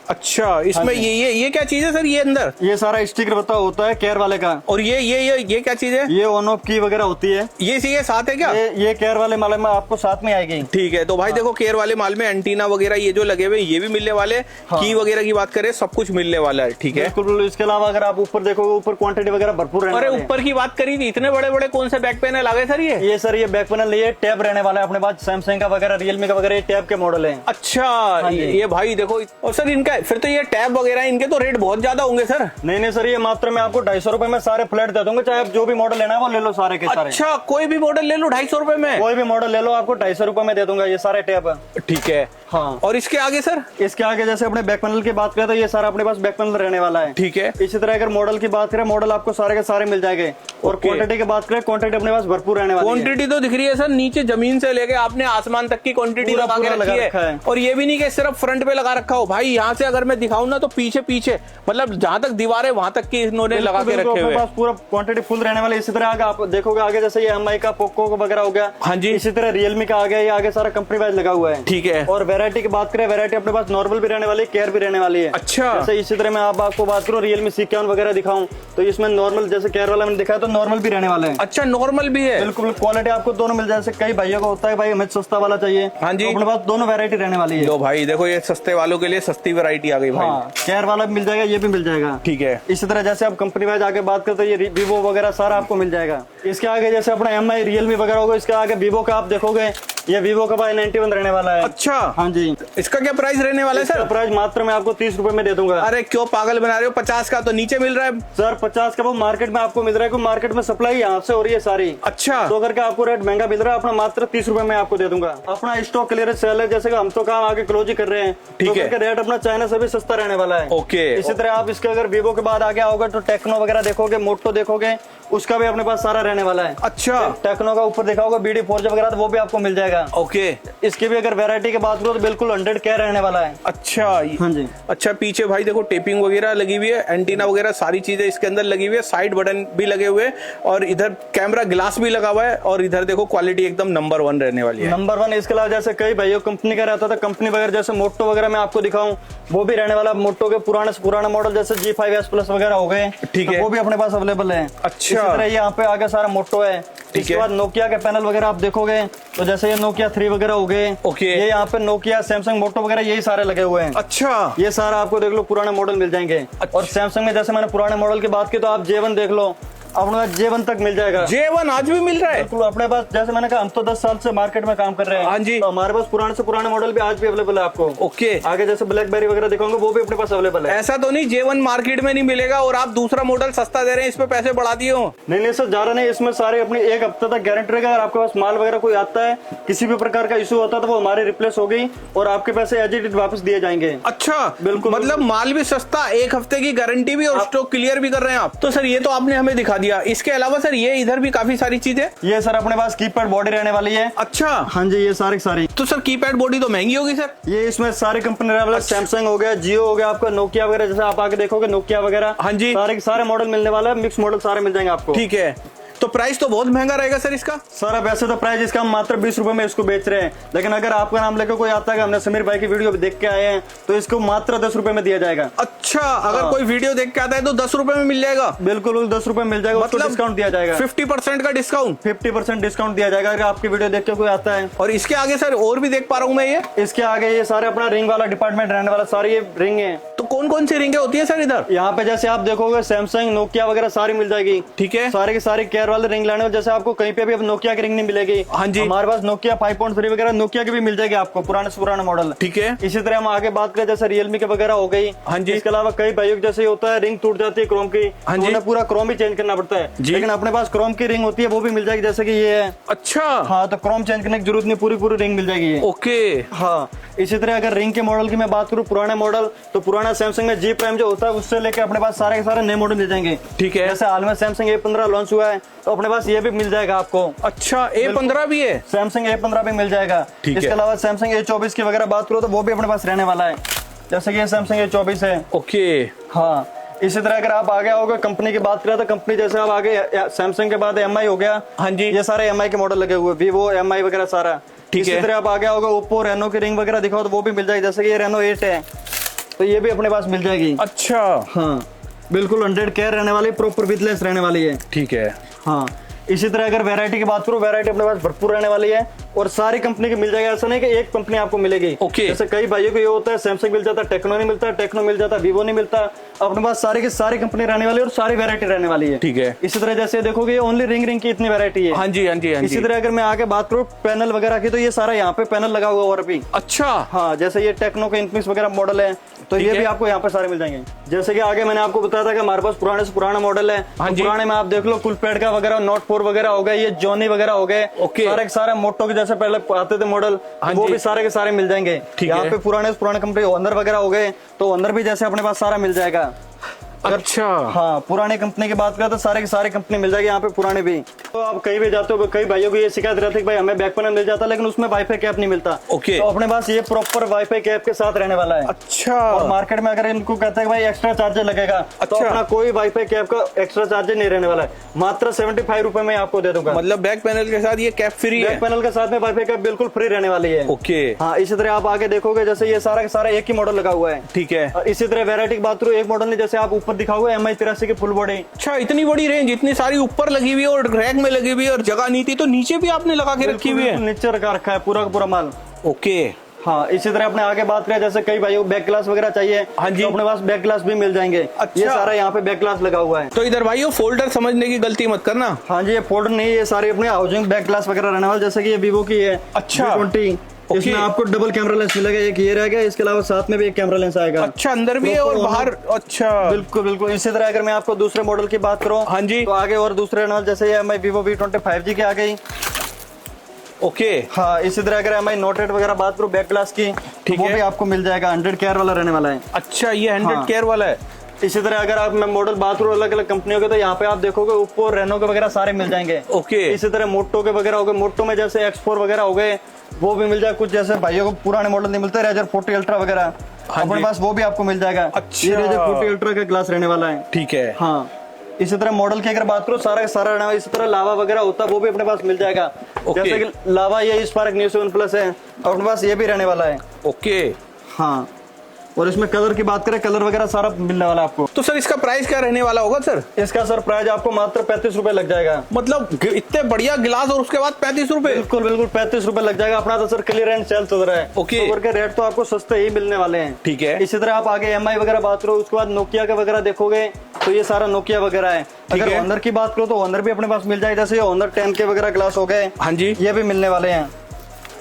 अच्छा, इसमें ये क्या चीज है सर ये अंदर? ये सारा स्टिकर होता है केयर वाले का। और ये क्या चीज है? ये ऑन ऑफ की वगैरह होती है। ये साथ है क्या? ये केयर वाले माल में आपको साथ में आएगी। ठीक है। तो भाई देखो, केयर वाले माल में एंटीना वगैरह ये जो लगे हुए ये भी मिलने वाले। हाँ। की वगैरह की बात करें, सब कुछ मिलने वाला है। ठीक है। बिल्कुल। इसके अलावा अगर आप ऊपर देखोगे, ऊपर क्वांटिटी वगैरह भरपूर रहने अरे वाले हैं। ऊपर की बात करी थी, इतने बड़े बड़े कौन से बैक पैनल आ गए सर ये? सर ये बैक पैनल, ये टैब रहने वाला है अपने पास, सैमसंग का वगैरह, रियलमी का वगैरह, ये टैब के मॉडल है। अच्छा। ये भाई देखो, और सर इनका फिर तो ये टैब वगैरह इनके तो रेट बहुत ज्यादा होंगे सर। नहीं सर, ये मात्र मैं आपको 250 रुपए में सारे फ्लैट दे दूंगा। चाहे आप जो भी मॉडल लेना है वो ले लो सारे के सारे। अच्छा, कोई भी मॉडल ले लो 250 रुपए में? कोई भी मॉडल ले लो, आपको 250 रुपए में दे दूंगा ये सारे टैब। ठीक है। हाँ। और इसके आगे सर? इसके आगे जैसे अपने बैक पैनल की बात करें तो ये सारा अपने पास बैक पैनल रहने वाला है। ठीक है। इसी तरह अगर मॉडल की बात करें, मॉडल आपको सारे के सारे मिल जाएंगे। और क्वांटिटी की बात करें, क्वांटिटी अपने पास भरपूर रहने वाली है। क्वांटिटी तो दिख रही है सर, नीचे जमीन से लेके आपने आसमान तक की क्वांटिटी पूरा लगा के पूरा रखी लगा है। और ये भी नहीं कि सिर्फ फ्रंट पे लगा रखा हो भाई, यहाँ से अगर मैं दिखाऊं ना तो पीछे पीछे मतलब जहां तक दीवार है वहां तक की इन्होंने लगा के रखे हुए। पूरा क्वांटिटी फुल रहने वाली। इसी तरह आगे आप देखोगे, आगे जैसे ये MI का पोको वगैरह हो गया। हाँ जी। इसी तरह रियलमी का आ गया, ये आगे सारा कंपनी वाइज लगा हुआ है। ठीक है। और वैरायटी की बात करें, वैरायटी अपने पास नॉर्मल भी रहने वाली है, केयर भी रहने वाली है। अच्छा। जैसे इसी तरह मैं आपको बात करूँ, रियलमी C51 वगैरह दिखाऊं तो इसमें नॉर्मल, जैसे केयर वाला मैंने दिखाया तो नॉर्मल भी रहने वाला है। अच्छा, नॉर्मल भी है? बिल्कुल। क्वालिटी आपको दोनों मिल जाए। जैसे कई भाइयों को होता है भाई हमें सस्ता वाला चाहिए। हाँ जी। तो अपने पास दोनों वैरायटी रहने वाली है। लो भाई देखो, ये सस्ते वालों के लिए सस्ती वैरायटी आ गई भाई। हाँ, केयर वाला भी मिल जाएगा, ये भी मिल जाएगा। ठीक है। इसी तरह जैसे आप कंपनी वाइज आगे बात करते हैं, ये वीवो वगैरह सारा आपको मिल जाएगा। इसके आगे जैसे अपना MI रियलमी वगैरह होगा, इसके आगे वीवो का आप देखोगे, ये वीवो का Y91 रहने वाला है। अच्छा। हाँ जी। इसका क्या प्राइस रहने वाला है सर? प्राइस मात्र मैं आपको 30 रुपए में दे दूंगा। अरे क्यों पागल बना रहे हो, 50 का तो नीचे मिल रहा है सर। 50 का वो मार्केट में आपको मिल रहा है, क्योंकि मार्केट में सप्लाई यहाँ से हो रही है सारी। अच्छा। तो करके आपको रेट महंगा मिल रहा है, अपना मात्र 30 रुपए में आपको दे दूंगा। अपना स्टॉक क्लियरेंस सेल है, जैसे कि हम तो काम आगे क्लोज ही कर रहे हैं। ठीक है। रेट अपना चाइना से भी सस्ता रहने वाला है। ओके। इसी तरह आप इसके अगर वीवो के बाद आगे आओगे तो टेक्नो वगैरह देखोगे, मोटो देखोगे, उसका भी अपने पास सारा रहने वाला है। अच्छा। टेक्नो का ऊपर देखा होगा BD 4G वगैरह, तो वो भी आपको मिल जाएगा। ओके। इसकी भी अगर वैरायटी की बात करो तो बिल्कुल 100 केयर रहने वाला है। अच्छा। हाँ जी। अच्छा, पीछे भाई देखो टेपिंग वगैरह लगी हुई है, एंटीना वगैरह सारी चीजें इसके अंदर लगी हुई है, साइड बटन भी लगे हुए हैं और इधर कैमरा ग्लास भी लगा हुआ है और इधर देखो क्वालिटी एकदम नंबर 1 रहने वाली है। नंबर 1। इसके अलावा जैसे कई भाइयों कंपनी का रहता था, कंपनी वगैरह जैसे मोटो वगैरह मैं आपको दिखाऊं, वो भी रहने वाला। मोटो के पुराने से पुराना मॉडल जैसे G5S Plus वगैरह हो गए। ठीक है। वो भी अपने पास अवेलेबल है। अच्छा। इसी तरह यहाँ पे आगे सारा मोटो है। इसके बाद नोकिया के पैनल वगैरह आप देखोगे तो जैसे ये Nokia 3 वगैरह हो गए। ओके। ये यहाँ पे नोकिया, सैमसंग, मोटो वगैरह यही सारे लगे हुए हैं। अच्छा। ये सारा आपको देख लो पुराने मॉडल मिल जाएंगे। और सैमसंग में जैसे मैंने पुराने मॉडल की बात की तो आप J1 देख लो, अपने पास J1 तक मिल जाएगा। J1 आज भी मिल रहा है? बिल्कुल। अपने पास जैसे मैंने कहा हम तो 10 साल से मार्केट में काम कर रहे हैं। हाँ जी। तो हमारे पास पुराने से पुराने मॉडल भी आज भी अवेलेबल है आपको। ओके। आगे जैसे ब्लैकबेरी वगैरह दिखाऊंगे वो भी अपने पास अवेलेबल है। ऐसा तो नहीं J1 मार्केट में नहीं मिलेगा और आप दूसरा मॉडल सस्ता दे रहे हैं, इस पे पैसे बढ़ा दिए हो? नहीं सर, ज्यादा नहीं। इसमें सारे अपनी 1 हफ्ते तक गारंटी रहेगा। अगर आपके पास माल वगैरह कोई आता है, किसी भी प्रकार का इशू होता है तो वो हमारे रिप्लेस हो गई और आपके पैसे एज इट इज वापस दिए जाएंगे। अच्छा। बिल्कुल। मतलब माल भी सस्ता, 1 हफ्ते की गारंटी भी और स्टॉक क्लियर भी कर रहे हैं आप। तो सर ये तो आपने हमें दिखा दिया, इसके अलावा सर ये इधर भी काफी सारी चीजें। ये सर अपने पास कीपैड बॉडी रहने वाली है। अच्छा। हाँ जी। ये सारी तो सर कीपैड बॉडी तो महंगी होगी सर? ये इसमें सारी कंपनी रहने वाला। सैमसंग हो गया, जियो हो गया, आपका नोकिया वगैरह, जैसे आप आगे देखोगे नोकिया वगैरह। हाँ जी। सारे मॉडल मिलने वाला है, मिक्स मॉडल सारे मिल जाएंगे आपको। ठीक है। तो प्राइस तो बहुत महंगा रहेगा सर इसका? सर अब वैसे तो प्राइस इसका हम मात्र 20 रुपए में इसको बेच रहे हैं, लेकिन अगर आपका नाम लेकर कोई आता है, हमने समीर भाई की वीडियो देख के आए हैं, तो इसको मात्र 10 रुपए में दिया जाएगा। अच्छा। अगर कोई वीडियो देख के आता है तो 10 रुपए में मिल जाएगा? बिल्कुल 10 रुपए मिल जाएगा। मतलब डिस्काउंट दिया जाएगा, 50% का डिस्काउंट। 50% डिस्काउंट दिया जाएगा अगर आपकी वीडियो देख के कोई आता है। और इसके आगे सर और भी देख पा रहा हूँ मैं, ये इसके आगे ये सारे अपना रिंग वाला डिपार्टमेंट रहने वाला, सारे ये रिंग है। तो कौन कौन सी रिंगे होती है सर इधर? यहाँ पे जैसे आप देखोगे सैमसंग, नोकिया वगैरह सारी मिल जाएगी। ठीक है, सारे के सारे केयर वाले रिंग लाने, जैसे आपको कहीं पे भी अब नोकिया की रिंग नहीं मिलेगी। हाँ जी, हमारे पास नोकिया 5.3 वगैरह नोकिया की भी मिल जाएगी आपको, पुराने से पुराना मॉडल। ठीक है, इसी तरह हम आगे बात करें जैसे रियलमी के वगैरह हो गई। हाँ जी, इसके अलावा कई भाइयों जैसे होता है रिंग टूट जाती है क्रोम की, हाँ जी, उन्हें पूरा क्रोम ही चेंज करना पड़ता है, लेकिन अपने पास क्रोम की रिंग होती है वो भी मिल जाएगी, जैसे कि ये है। अच्छा, हाँ, तो क्रोम चेंज करने की जरूरत नहीं, पूरी पूरी रिंग मिल जाएगी ये। ओके, हाँ, इसी तरह अगर रिंग के मॉडल की मैं बात करूँ, पुराने मॉडल, तो पुराना सैमसंग में जी प्राइम जो होता है उससे लेके अपने पास सारे के सारे नए मॉडल मिल जाएंगे। ठीक है, जैसे हाल में सैमसंग A15 लॉन्च हुआ है, तो अपने पास ये भी मिल जाएगा आपको। अच्छा, A15 भी है, सैमसंग A15 भी मिल जाएगा। इसके अलावा सैमसंग A24 की वगैरह बात करो तो वो भी अपने पास रहने वाला है, जैसे कि ये सैमसंग A24 है। ओके, हाँ, इसी तरह अगर आप आगे आओगे कंपनी की बात करें तो कंपनी जैसे आप आगे सैमसंग के बाद MI हो गया। हाँ जी, ये सारे MI के मॉडल लगे हुए, वीवो MI वगैरह सारा। ठीक है, इसी तरह आप आगे आओगे ओप्पो, रेनो की रिंग वगैरह दिखाओ तो वो भी मिल जाएगी, जैसे कि ये रेनो 8 है तो ये भी अपने पास मिल जाएगी। अच्छा, हाँ, बिल्कुल 100 केयर रहने वाली, प्रॉपर विथलेस रहने वाली है। ठीक है, हाँ, इसी तरह अगर वैरायटी की बात करूं, वैरायटी अपने पास भरपूर रहने वाली है और सारी कंपनी की मिल जाएगी, ऐसा नहीं कि एक कंपनी आपको मिलेगी। ओके, जैसे कई भाइयों को ये होता है सैमसंग मिल जाता है, टेक्नो नहीं मिलता, टेक्नो मिल जाता, वीवो नहीं मिलता। अपने पास सारी की सारी कंपनी रहने वाली है और सारी वैरायटी रहने वाली है। ठीक है, इसी तरह जैसे देखोगे ये ओनली रिंग की इतनी वैरायटी है। हाँ जी, हाँ जी, हाँ जी। इसी तरह अगर मैं आगे बात करूँ पैनल वगैरह की, तो ये सारा यहाँ पे पैनल लगा हुआ और भी। अच्छा, हाँ, जैसे ये टेक्नो के इन्फिनिक्स वगैरह मॉडल है, तो ये भी आपको यहाँ पे सारे मिल जाएंगे। जैसे कि आगे मैंने आपको बताया था कि हमारे पास पुराने से पुराना मॉडल है। हाँ तो जी, पुराने में आप देख लो कुलपैड का वगैरह, नोट 4 वगैरह हो गए, ये जॉनी वगैरह हो गए। ओके, सारे के सारे मोटो के जैसे पहले आते थे मॉडल, हाँ वो जी, भी सारे के सारे मिल जाएंगे। यहाँ पे पुराने से पुराने कंपनी ओनर वगैरह हो गए, तो ओनर भी जैसे अपने पास सारा मिल जाएगा। अच्छा, हाँ, पुरानी कंपनी की बात करें तो सारे की सारी कंपनी मिल जाएगी यहाँ पे, पुराने भी। तो आप कहीं भी जाते हो, कई भाइयों को ये शिकायत रहती है कि भाई हमें बैक पैनल मिल जाता है लेकिन उसमें वाईफाई कैप नहीं मिलता। ओके, तो अपने पास ये प्रॉपर वाईफाई कैप के साथ रहने वाला है। अच्छा, और मार्केट में अगर इनको कहते हैं भाई एक्स्ट्रा चार्जर लगेगा, तो अपना कोई वाईफाई कैप का एक्स्ट्रा चार्जर नहीं रहने वाला है, मात्र 75 रुपए में आपको दे दूंगा। मतलब बैक पैनल के साथ ये कैप फ्री है? बैक पैनल के साथ में वाईफाई कैप बिल्कुल फ्री रहने वाली है। ओके, हाँ, इसी तरह आप आगे देखोगे जैसे ये सारा का सारा एक ही मॉडल लगा हुआ है। ठीक है, इसी तरह वैरायटी की बात करूँ, एक मॉडल नहीं, जैसे आप ऊपर दिखाओगे MI 83 की फुल बॉडी। अच्छा, इतनी बड़ी रेंज, इतनी सारी ऊपर लगी हुई है और रैक में लगी हुई है और जगह नहीं थी तो नीचे भी आपने लगा के रखी हुई है? नीचे रखा रखा है पूरा का पूरा माल। ओके, हाँ, इसी तरह अपने आगे बात करें जैसे कई भाइयों को बैक ग्लास वगैरह चाहिए, हाँ जी, तो अपने पास बैक ग्लास भी मिल जाएंगे। अच्छा, ये सारा यहाँ पे बैक ग्लास लगा हुआ है। तो इधर भाइयों फोल्डर समझने की गलती मत करना। हाँ जी, ये फोल्डर नहीं, ये सारे अपने हाउसिंग बैक ग्लास वगैरह रहने वाले, जैसे कि ये वीवो की है। अच्छा, V20, इसमें आपको डबल कैमरा लेंस मिलेगा, एक ये रहेगा, इसके अलावा साथ में भी एक कैमरा लेंस आएगा। अच्छा, अंदर भी है और बाहर? अच्छा, बिल्कुल बिल्कुल। इसी तरह अगर मैं आपको दूसरे मॉडल की बात करूँ, हाँ जी, तो आगे और दूसरे मॉडल जैसे ये MI Vivo V20 5G की आ गई। ओके, हाँ, इसी तरह अगर MI Note 8 वगैरह बात करूँ बैक ग्लास की, ठीक वो है, भी आपको मिल जाएगा, 100 केयर वाला रहने वाला है। अच्छा, ये 100 हाँ, केयर वाला है। इसी तरह अगर आप मैं मॉडल बात करूँ अलग अलग कंपनियों के, तो यहाँ पे आप देखोगे ओप्पो, रेनो के वगैरह सारे मिल जाएंगे। ओके, इसी तरह मोटो के वगैरह हो गए, मोटो में जैसे X4 वगैरह हो गए, वो भी मिल जाए। कुछ जैसे भाइयों को पुराने मॉडल नहीं मिलते, रेजर 40 अल्ट्रा वगैरह, अपने पास वो भी आपको मिल जाएगा। अच्छा, ये रेजर 40 अल्ट्रा का ग्लास रहने वाला है। ठीक है, हाँ, इसी तरह मॉडल की अगर बात करो सारा सारा रहने वाला। इसी तरह लावा वगैरह होता है, वो भी अपने पास मिल जाएगा। जैसे कि लावा ये स्पार्क न्यू 7 प्लस है, अपने पास ये भी रहने वाला है। ओके, हाँ, और इसमें कलर की बात करें, कलर वगैरह सारा मिलने वाला है आपको। तो सर इसका प्राइस क्या रहने वाला होगा सर? इसका सर प्राइस आपको मात्र 35 रुपए लग जाएगा। मतलब इतने बढ़िया गिलास और उसके बाद 35 रुपए? बिल्कुल बिल्कुल 35 रुपए लग जाएगा। अपना तो सर क्लियर एंड सेल चल रहा है। ओके, तो के रेट तो आपको सस्ते ही मिलने वाले हैं। ठीक है, इसी तरह आप आगे MI वगैरह बात करो, उसके बाद नोकिया का वगैरह देखोगे तो ये सारा नोकिया वगैरह है। अगर ऑनर की बात करो तो ऑनर भी अपने पास मिल जाएगा, जैसे ऑनर 10 के वगैरह ग्लास हो गए। हाँ जी, ये भी मिलने वाले हैं,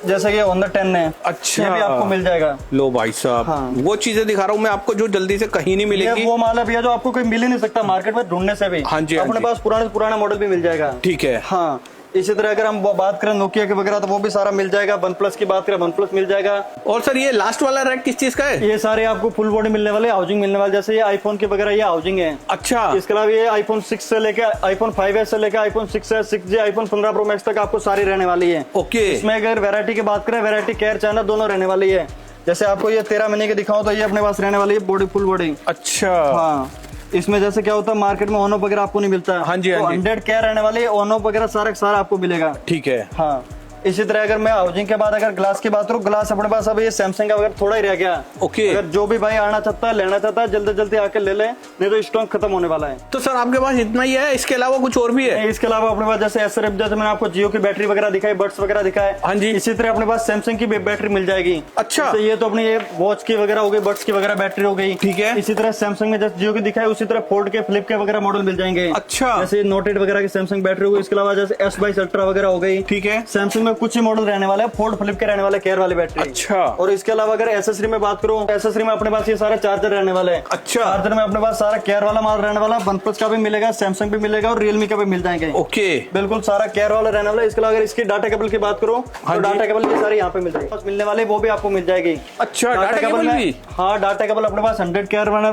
जैसे कि ऑनर 10 है। अच्छा, ये भी आपको मिल जाएगा। लो भाई साहब, हाँ, वो चीजें दिखा रहा हूँ मैं आपको जो जल्दी से कहीं नहीं मिलेगी। वो माल है भैया जो आपको कोई मिल ही नहीं सकता मार्केट में ढूंढने से भी। हाँ जी, अपने पास पुराने पुराना मॉडल भी मिल जाएगा। ठीक है, हाँ, इसी तरह अगर हम बात करें नोकिया के वगैरह, तो वो भी सारा मिल जाएगा। OnePlus की बात करें, OnePlus मिल जाएगा। और सर ये लास्ट वाला रैक किस चीज का है? ये सारे आपको फुल बॉडी मिलने वाले, हाउसिंग मिलने वाले, जैसे ये आईफोन के वगैरह ये हाउसिंग है। अच्छा, इसके अलावा ये iPhone 6 से लेके iPhone 5s से लेके iPhone 6s, 6G, iPhone 15 Pro Max तक आपको सारी रहने वाली है। ओके, इसमें अगर वैरायटी की बात करें, वैरायटी केयर चाइना दोनों रहने वाली है। जैसे आपको ये 13 महीने की दिखाऊं तो ये अपने पास रहने वाली है बॉडी, फुल बॉडी। अच्छा, हाँ, इसमें जैसे क्या होता है मार्केट में ओनो वगैरह आपको नहीं मिलता। हाँ जी, हाँ जी, 100 केयर रहने वाली ओनो वगैरह सारा सारा आपको मिलेगा। ठीक है, हाँ, इसी तरह अगर मैं हाउसिंग के बाद अगर ग्लास की बात करूँ, ग्लास अपने पास अब ये सैमसंग का वगैरह थोड़ा ही रह गया। ओके। अगर जो भी भाई आना चाहता है, लेना चाहता है, जल्दी जल्दी आके ले ले, नहीं तो स्टॉक खत्म होने वाला है। तो सर आपके पास इतना ही है, इसके अलावा कुछ और भी है? इसके अलावा अपने पास जैसे एसआरएफ, जैसे मैंने आपको जियो की बैटरी वगैरह दिखाई, बड्स वगैरह दिखाए, हाँ जी। इसी तरह अपने पास सैमसंग की बैटरी मिल जाएगी। अच्छा। तो ये तो अपनी ये वॉच की वगैरह हो गई, बड्स की वगैरह बैटरी हो गई। ठीक है। इसी तरह सैमसंग में जैसे जियो की दिखाई, उसी तरह फोल्ड के, फ्लिप के वगैरह मॉडल मिल जाएंगे। अच्छा। जैसे नोट 8 वगैरह की सैमसंग बैटरी हो गई। इसके अलावा जैसे S22 अल्ट्रा वगैरह हो गई। ठीक है। सैमसंग में कुछ ही मॉडल रहने वाले हैं, फोल्ड फ्लिप के रहने वाले, केयर वाली बैटरी। अच्छा। और इसके अलावा अगर एसेसरी में बात करूं, एसेसरी में अपने पास ये सारे चार्जर रहने वाले हैं। अच्छा। चार्जर में अपने पास सारा केयर वाला माल रहने वाला, OnePlus का भी मिलेगा, सैमसंग भी मिलेगा और रियलमी का भी मिल जाएंगे। ओके। बिल्कुल सारा केयर वाला रहने वाला है। इसके अलावा अगर इसकी डाटा केबल की बात करूं, हाँ तो जी। डाटा केबल की सारी यहाँ पे मिल जाएगी, मिलने वाले वो भी आपको मिल जाएगी। अच्छा, डाटा केबल में- भी? हाँ, डाटा केबल अपने पास 100 केयर वाला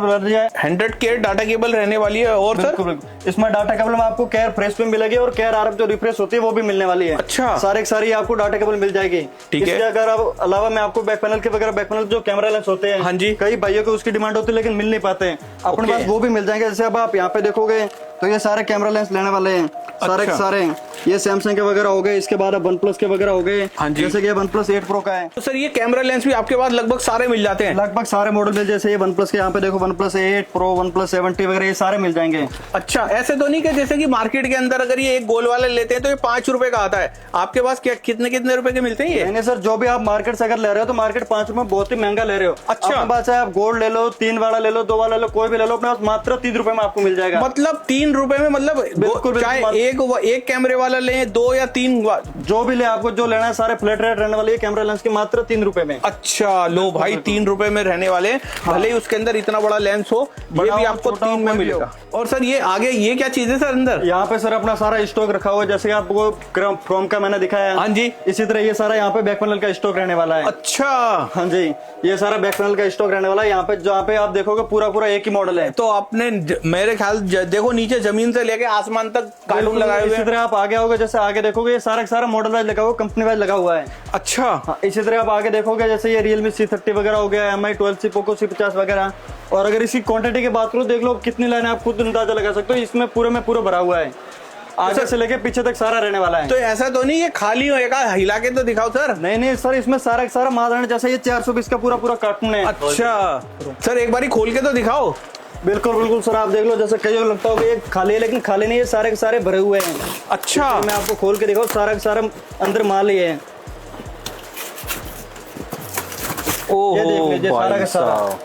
100 के डाटा केबल रहने वाली है। और सर बिल्कुल, इसमें डाटा केबल में आपको केयर फ्रेश भी मिलेगी और केयर आरएफ जो रिफ्रेश होती है वो भी मिलने वाली है। अच्छा। सारे सारी आपको डाटा केबल मिल जाएगी। ठीक है। इसके अगर आप अलावा मैं आपको बैक पैनल के वगैरह, बैक पैनल जो कैमरा लेंस होते हैं, हाँ जी। कई भाइयों को उसकी डिमांड होती है लेकिन मिल नहीं पाते हैं, अपने ओके। पास वो भी मिल जाएंगे। जैसे अब आप यहाँ पे देखोगे तो ये सारे कैमरा लेंस लेने वाले हैं, सारे अच्छा। के सारे। ये सैमसंग के वगैरह हो गए, इसके बाद अब OnePlus के वगैरह हो गए। हाँ जी। जैसे कि OnePlus 8 Pro का है। तो सर ये कैमरा लेंस भी आपके पास लगभग सारे मिल जाते हैं? लगभग सारे मॉडल मिल, जैसे ये OnePlus के यहाँ पे देखो, OnePlus 8 Pro, OnePlus 70 वगैरह ये सारे मिल जाएंगे। अच्छा, ऐसे तो नहीं कि जैसे कि मार्केट के अंदर अगर ये एक गोल वाला लेते हैं तो ये 5 रुपए का आता है, आपके पास क्या कितने कितने रुपए के मिलते हैं ये? नहीं सर, जो भी आप मार्केट से अगर ले रहे हो तो मार्केट 5 रुपए बहुत ही महंगा ले रहे हो। अच्छा। अपने पास है, आप गोल्ड ले लो, 3 वाला ले लो, 2 वाला ले लो, कोई भी ले लो, अपने पास मात्र 3 रुपए में आपको मिल जाएगा। मतलब 3 रुपए में, मतलब बिल्कुल, चाहे एक कैमरे वाला लें, 2 या 3 जो भी ले, आपको जो लेना है सारे फ्लैट रेट रहने वाली है कैमरा लेंस की, मात्र 3 रुपए में। अच्छा, लो भाई 3 रुपए में रहने वाले, भले ही उसके अंदर इतना बड़ा लेंस हो, ये बड़ा भी हो, आपको छोटा हो, 3 में कोई भी मिलेगा। और सर ये आगे ये क्या चीज है सर अंदर? यहाँ पे सर अपना सारा स्टॉक रखा हुआ है, जैसे आपको क्रोम का मैंने दिखाया। हाँ जी। इसी तरह ये सारा यहाँ पे बैक पैनल का स्टॉक रहने वाला है। अच्छा। हाँ जी, ये सारा बैक पैनल का स्टॉक रहने वाला है। यहाँ पे जहाँ पे आप देखोगे पूरा पूरा एक ही मॉडल है। तो आपने मेरे ख्याल देखो नीचे जमीन से लेके आसमान तक कार्टून लगाए हुए इसी हैं। तरह आप आगे आओगे, जैसे आगे देखोगे ये सारा मॉडल वाइज लगा हुआ, कंपनी वाइज लगा हुआ है। अच्छा। हाँ, इसी तरह आप आगे देखोगे, जैसे ये Realme C30 वगैरह हो गया, MI 12C, Poco C50 वगैरह। और अगर इसकी क्वांटिटी की बात करो, देख लो कितनी लाइन आप खुद अंदाजा लगा सकते हो, इसमें पूरे में पूरा भरा हुआ है, आगे से लेके पीछे तक सारा रहने वाला है। तो ऐसा तो नहीं ये खाली होएगा, हिला के तो दिखाओ सर। नहीं सर, इसमें सारा माल रहने, जैसे ये 420 का पूरा कार्टून है। अच्छा सर, एक बारी खोल के तो दिखाओ। बिल्कुल सर, आप देख लो, जैसे कई लगता होगा ये खाली है, लेकिन खाली नहीं है, सारे के सारे भरे हुए हैं। अच्छा। मैं आपको खोल के दिखाऊं, सारा के सारा अंदर माल ही है। ये देख लीजिए, सारा का सारा।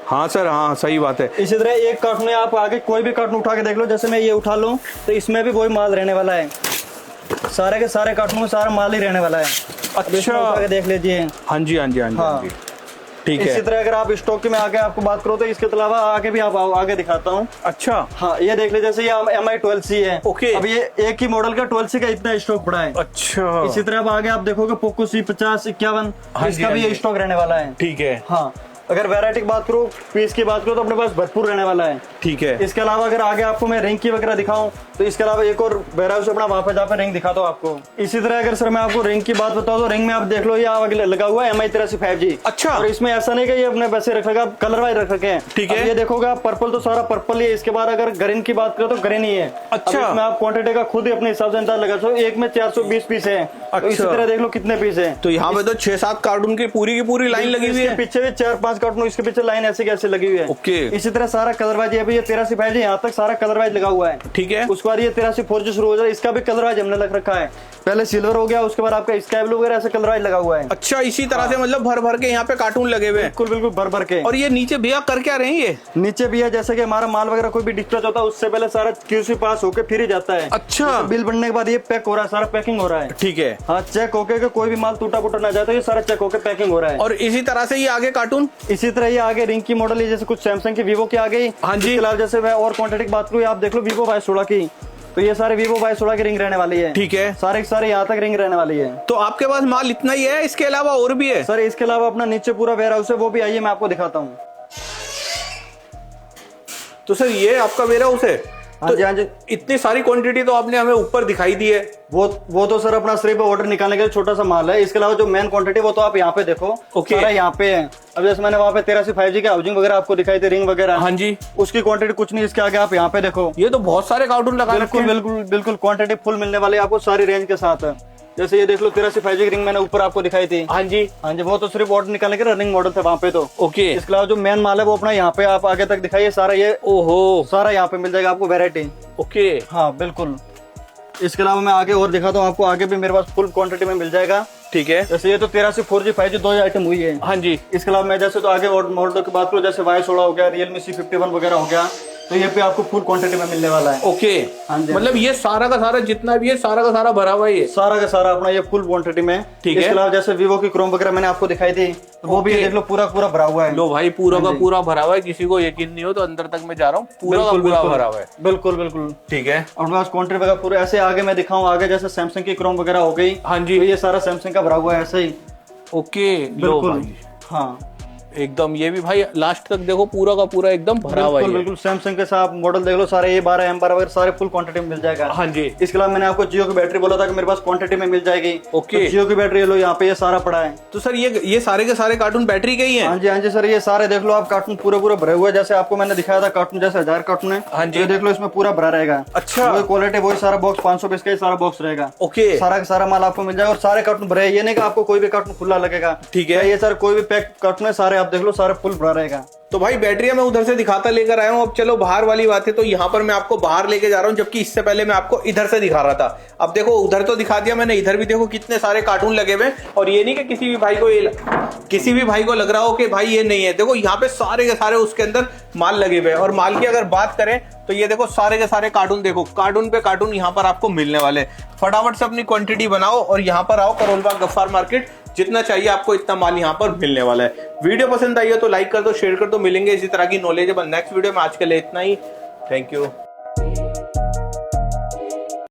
हाँ सर, हाँ सही बात है। इसी तरह एक कार्टून है, आप आगे कोई भी कार्टून उठा के देख लो, जैसे मैं ये उठा लूं तो इसमें भी वही माल रहने वाला है, सारे के सारे कार्टून में सारा माल ही रहने वाला है। अच्छा, उठा के देख लीजिए। हाँ जी हाँ जी हाँ जी, हाँ जी। ठीक है। इसी तरह अगर आप स्टॉक की मैं आगे आपको बात करो तो इसके अलावा आगे भी आप आगे दिखाता हूँ। अच्छा। हाँ, ये देख लीजिए, जैसे ये MI 12C है। ओके। अब ये एक ही मॉडल का 12C का इतना स्टॉक पड़ा है। अच्छा। इसी तरह अब आगे आप देखोगे Poco C50, 51, हाँ इसका जी, भी हाँ ये जी। स्टॉक रहने वाला है। ठीक है। हाँ, अगर वैरायटी की बात करो, पीस की बात करो तो अपने पास भरपूर रहने वाला है। ठीक है। इसके अलावा अगर आगे आपको मैं रिंग की वगैरह दिखाऊं तो इसके अलावा एक और वेयरहाउस अपना वहां पे जहाँ पे रिंग दिखाता हूँ आपको। इसी तरह अगर सर मैं आपको रिंग की बात बताऊं तो रिंग में आप देख लो, ये आगे लगा हुआ है MI 83 5G। अच्छा। और इसमें ऐसा नहीं कि ये अपने वैसे रख रखा, कलर वाइज रख रखे हैं। ठीक है। अब ये देखोगे आप, पर्पल तो सारा पर्पल ही है। इसके बाद अगर ग्रीन की बात करो तो ग्रीन ही है। अच्छा। अब इसमें आप क्वांटिटी का खुद ही अपने हिसाब से अंदाज लगा सकते हो, एक में 420 पीस है। तो इसी तरह देख लो कितने पीस है। तो यहाँ पे तो 6-7 कार्टून की पूरी लाइन लगी हुई है। पीछे भी 4-5 कार्टून, इसके पीछे लाइन ऐसे कैसे लगी हुई है। ओके। इसी तरह सारा कलर वाइज, ये 83 5G यहाँ तक सारा कलर वाइज लगा हुआ है। ठीक है। उसके बाद ये 83 4G शुरू हो जाए, इसका भी कलर वाइज हमने लग रखा है। पहले सिल्वर हो गया, उसके बाद आपका स्काई ब्लू वगैरह ऐसे कलर वाइज लगा हुआ है। अच्छा, इसी तरह से मतलब भर के यहाँ पे कार्टून लगे हुए हैं। बिल्कुल भर के। और ये नीचे भैया कर क्या रहे हैं ये? नीचे भी है, जैसे कि हमारा माल वगैरह कोई भी डिस्पैच होता है उससे पहले सारा QC पास होकर फिर ही जाता है। अच्छा। बिल बनने के बाद ये पैक हो रहा है, सारा पैकिंग हो रहा है। ठीक है। हाँ, चेक होके कि कोई भी माल टूटा फूटा ना जाए तो ये सारा चेक होकर पैकिंग हो रहा है। और इसी तरह से ये आगे कार्टून, इसी तरह ये आगे रिंग की मॉडल है, जैसे कुछ सैमसंग की, वीवो की आ गई। हाँ जी। इसके अलावा जैसे मैं और क्वांटिटी की बात करूँ, आप देख लो Vivo Y16 की, तो ये सारे Vivo Y16 की रिंग रहने वाली है। ठीक है। सारे के सारे यहाँ तक रिंग रहने वाली है। तो आपके पास माल इतना ही है, इसके अलावा और भी है? सर इसके अलावा अपना नीचे पूरा वेयरहाउस है, वो भी आइए मैं आपको दिखाता हूँ। तो सर ये आपका वेयरहाउस है? हाँ जी, हाँ जी। इतनी सारी क्वांटिटी तो आपने हमें ऊपर दिखाई दी है। वो तो सर अपना सिर्फ ऑर्डर निकालने के लिए छोटा सा माल है। इसके अलावा जो मेन क्वांटिटी वो तो आप यहाँ पे देखो। ओके। सारा यहाँ पे है। अब जैसे मैंने वहाँ पे 83 5G के हाउसिंग वगैरह आपको दिखाई थी, रिंग वगैरह। हाँ जी। उसकी क्वांटिटी कुछ नहीं, इसके आगे आप यहाँ पे देखो। ये तो बहुत सारे कार्टून लगा रखे हैं। बिल्कुल क्वांटिटी फुल मिलने वाली है आपको सारी रेंज के साथ। जैसे ये देख लो 83 5G की रिंग मैंने ऊपर आपको दिखाई थी। हाँ जी वो तो सिर्फ ऑर्डर निकालने के रनिंग मॉडल थे वहाँ पे तो। ओके। इसके अलावा जो मेन माल है वो अपना यहाँ पे आप आगे तक दिखाइए सारा, ये ओहो सारा यहाँ पे मिल जाएगा आपको वेरायटी। ओके हाँ बिल्कुल। इसके अलावा मैं आगे और दिखाता हूँ आपको, आगे भी मेरे पास फुल क्वांटिटी में मिल जाएगा। ठीक है। जैसे ये तो 83 4G 5G 2 आइटम हुई है। हाँ जी। इसके अलावा मैं जैसे तो आगे और मॉडल की बात करूँ, जैसे Y16 हो गया, Realme C51 वगैरह हो गया, तो ये पे आपको फुल क्वांटिटी में मिलने वाला है। ओके। हाँ जी। मतलब ये सारा का सारा जितना भी है सारा का सारा भरा हुआ है ये, सारा का सारा अपना ये फुल क्वांटिटी में। ठीक है। इसके अलावा जैसे Vivo की क्रोम वगैरह मैंने आपको दिखाई थी, तो वो भी देख लो पूरा पूरा भरा हुआ है। लो भाई पूरा का पूरा भरा हुआ है, किसी को यकीन नहीं हो तो अंदर तक मैं जा रहा हूँ, पूरा का पूरा भरा हुआ है। बिल्कुल बिल्कुल। ठीक है। और पास क्वांटिटी वगैरह पूरे ऐसे आगे मैं दिखाऊं, आगे जैसे सैमसंग की क्रोम वगैरह हो गई। हाँ जी। तो ये सारा सैमसंग का भरा हुआ है ऐसे ही। ओके लो भाई। हाँ एकदम ये भी भाई लास्ट तक देखो पूरा का पूरा एकदम भरा हुआ है। बिल्कुल सैमसंग के साथ मॉडल देख लो सारे, A12 M12 वगैरह सारे फुल क्वांटिटी में मिल जाएगा। हाँ जी। इसके अलावा मैंने आपको जियो की बैटरी बोला था कि मेरे पास क्वांटिटी में मिल जाएगी। ओके। तो जियो की बैटरी लो यहाँ पे, ये सारा पड़ा है। तो सर ये सारे के सारे कार्टून बैटरी के ही हैं? हाँ जी सर, ये सारे देख लो आप कार्टून पूरे पूरे भरे हुए, जैसे आपको मैंने दिखाया था कार्टून जैसे 1000 कार्टून है। हाँ जी। ये देख लो इसमें पूरा भरा रहेगा। अच्छा। वही क्वालिटी वही सारा बॉक्स 500 पीस का ही सारा बॉक्स रहेगा। ओके। सारा का सारा माल आपको मिल जाएगा और सारे कार्टून भरे, ये नहीं कि आपको कोई भी कार्टून खुला लगेगा। ठीक है। ये सर कोई भी पैक कार्टून है सारे आप देख लो सारे फुल भरा रहेगा। तो भाई बैटरियां मैं उधर से दिखाता लेकर आया हूं, अब चलो बाहर वाली बात है, तो यहाँ पर मैं आपको बाहर लेके जा रहा हूँ, जबकि इससे पहले मैं आपको इधर से दिखा रहा था। अब देखो उधर तो दिखा दिया मैंने, इधर भी देखो कितने सारे कार्टून लगे हुए हैं। और ये नहीं कि किसी भी भाई को लग रहा हो कि भाई ये नहीं है, देखो यहाँ पे सारे के सारे उसके अंदर माल लगे हुए हैं। और माल की अगर बात करें तो ये देखो सारे के सारे कार्टून, देखो कार्टून पे कार्टून यहाँ पर आपको मिलने वाले। फटाफट से अपनी क्वांटिटी बनाओ और यहाँ पर आओ करोल बाग गफ्फार मार्केट, जितना चाहिए आपको इतना माल यहाँ पर मिलने वाला है। वीडियो पसंद आई हो तो लाइक कर दो, शेयर कर दो। मिलेंगे इसी तरह की नॉलेजेबल नेक्स्ट वीडियो में। आज के लिए इतना ही, थैंक यू।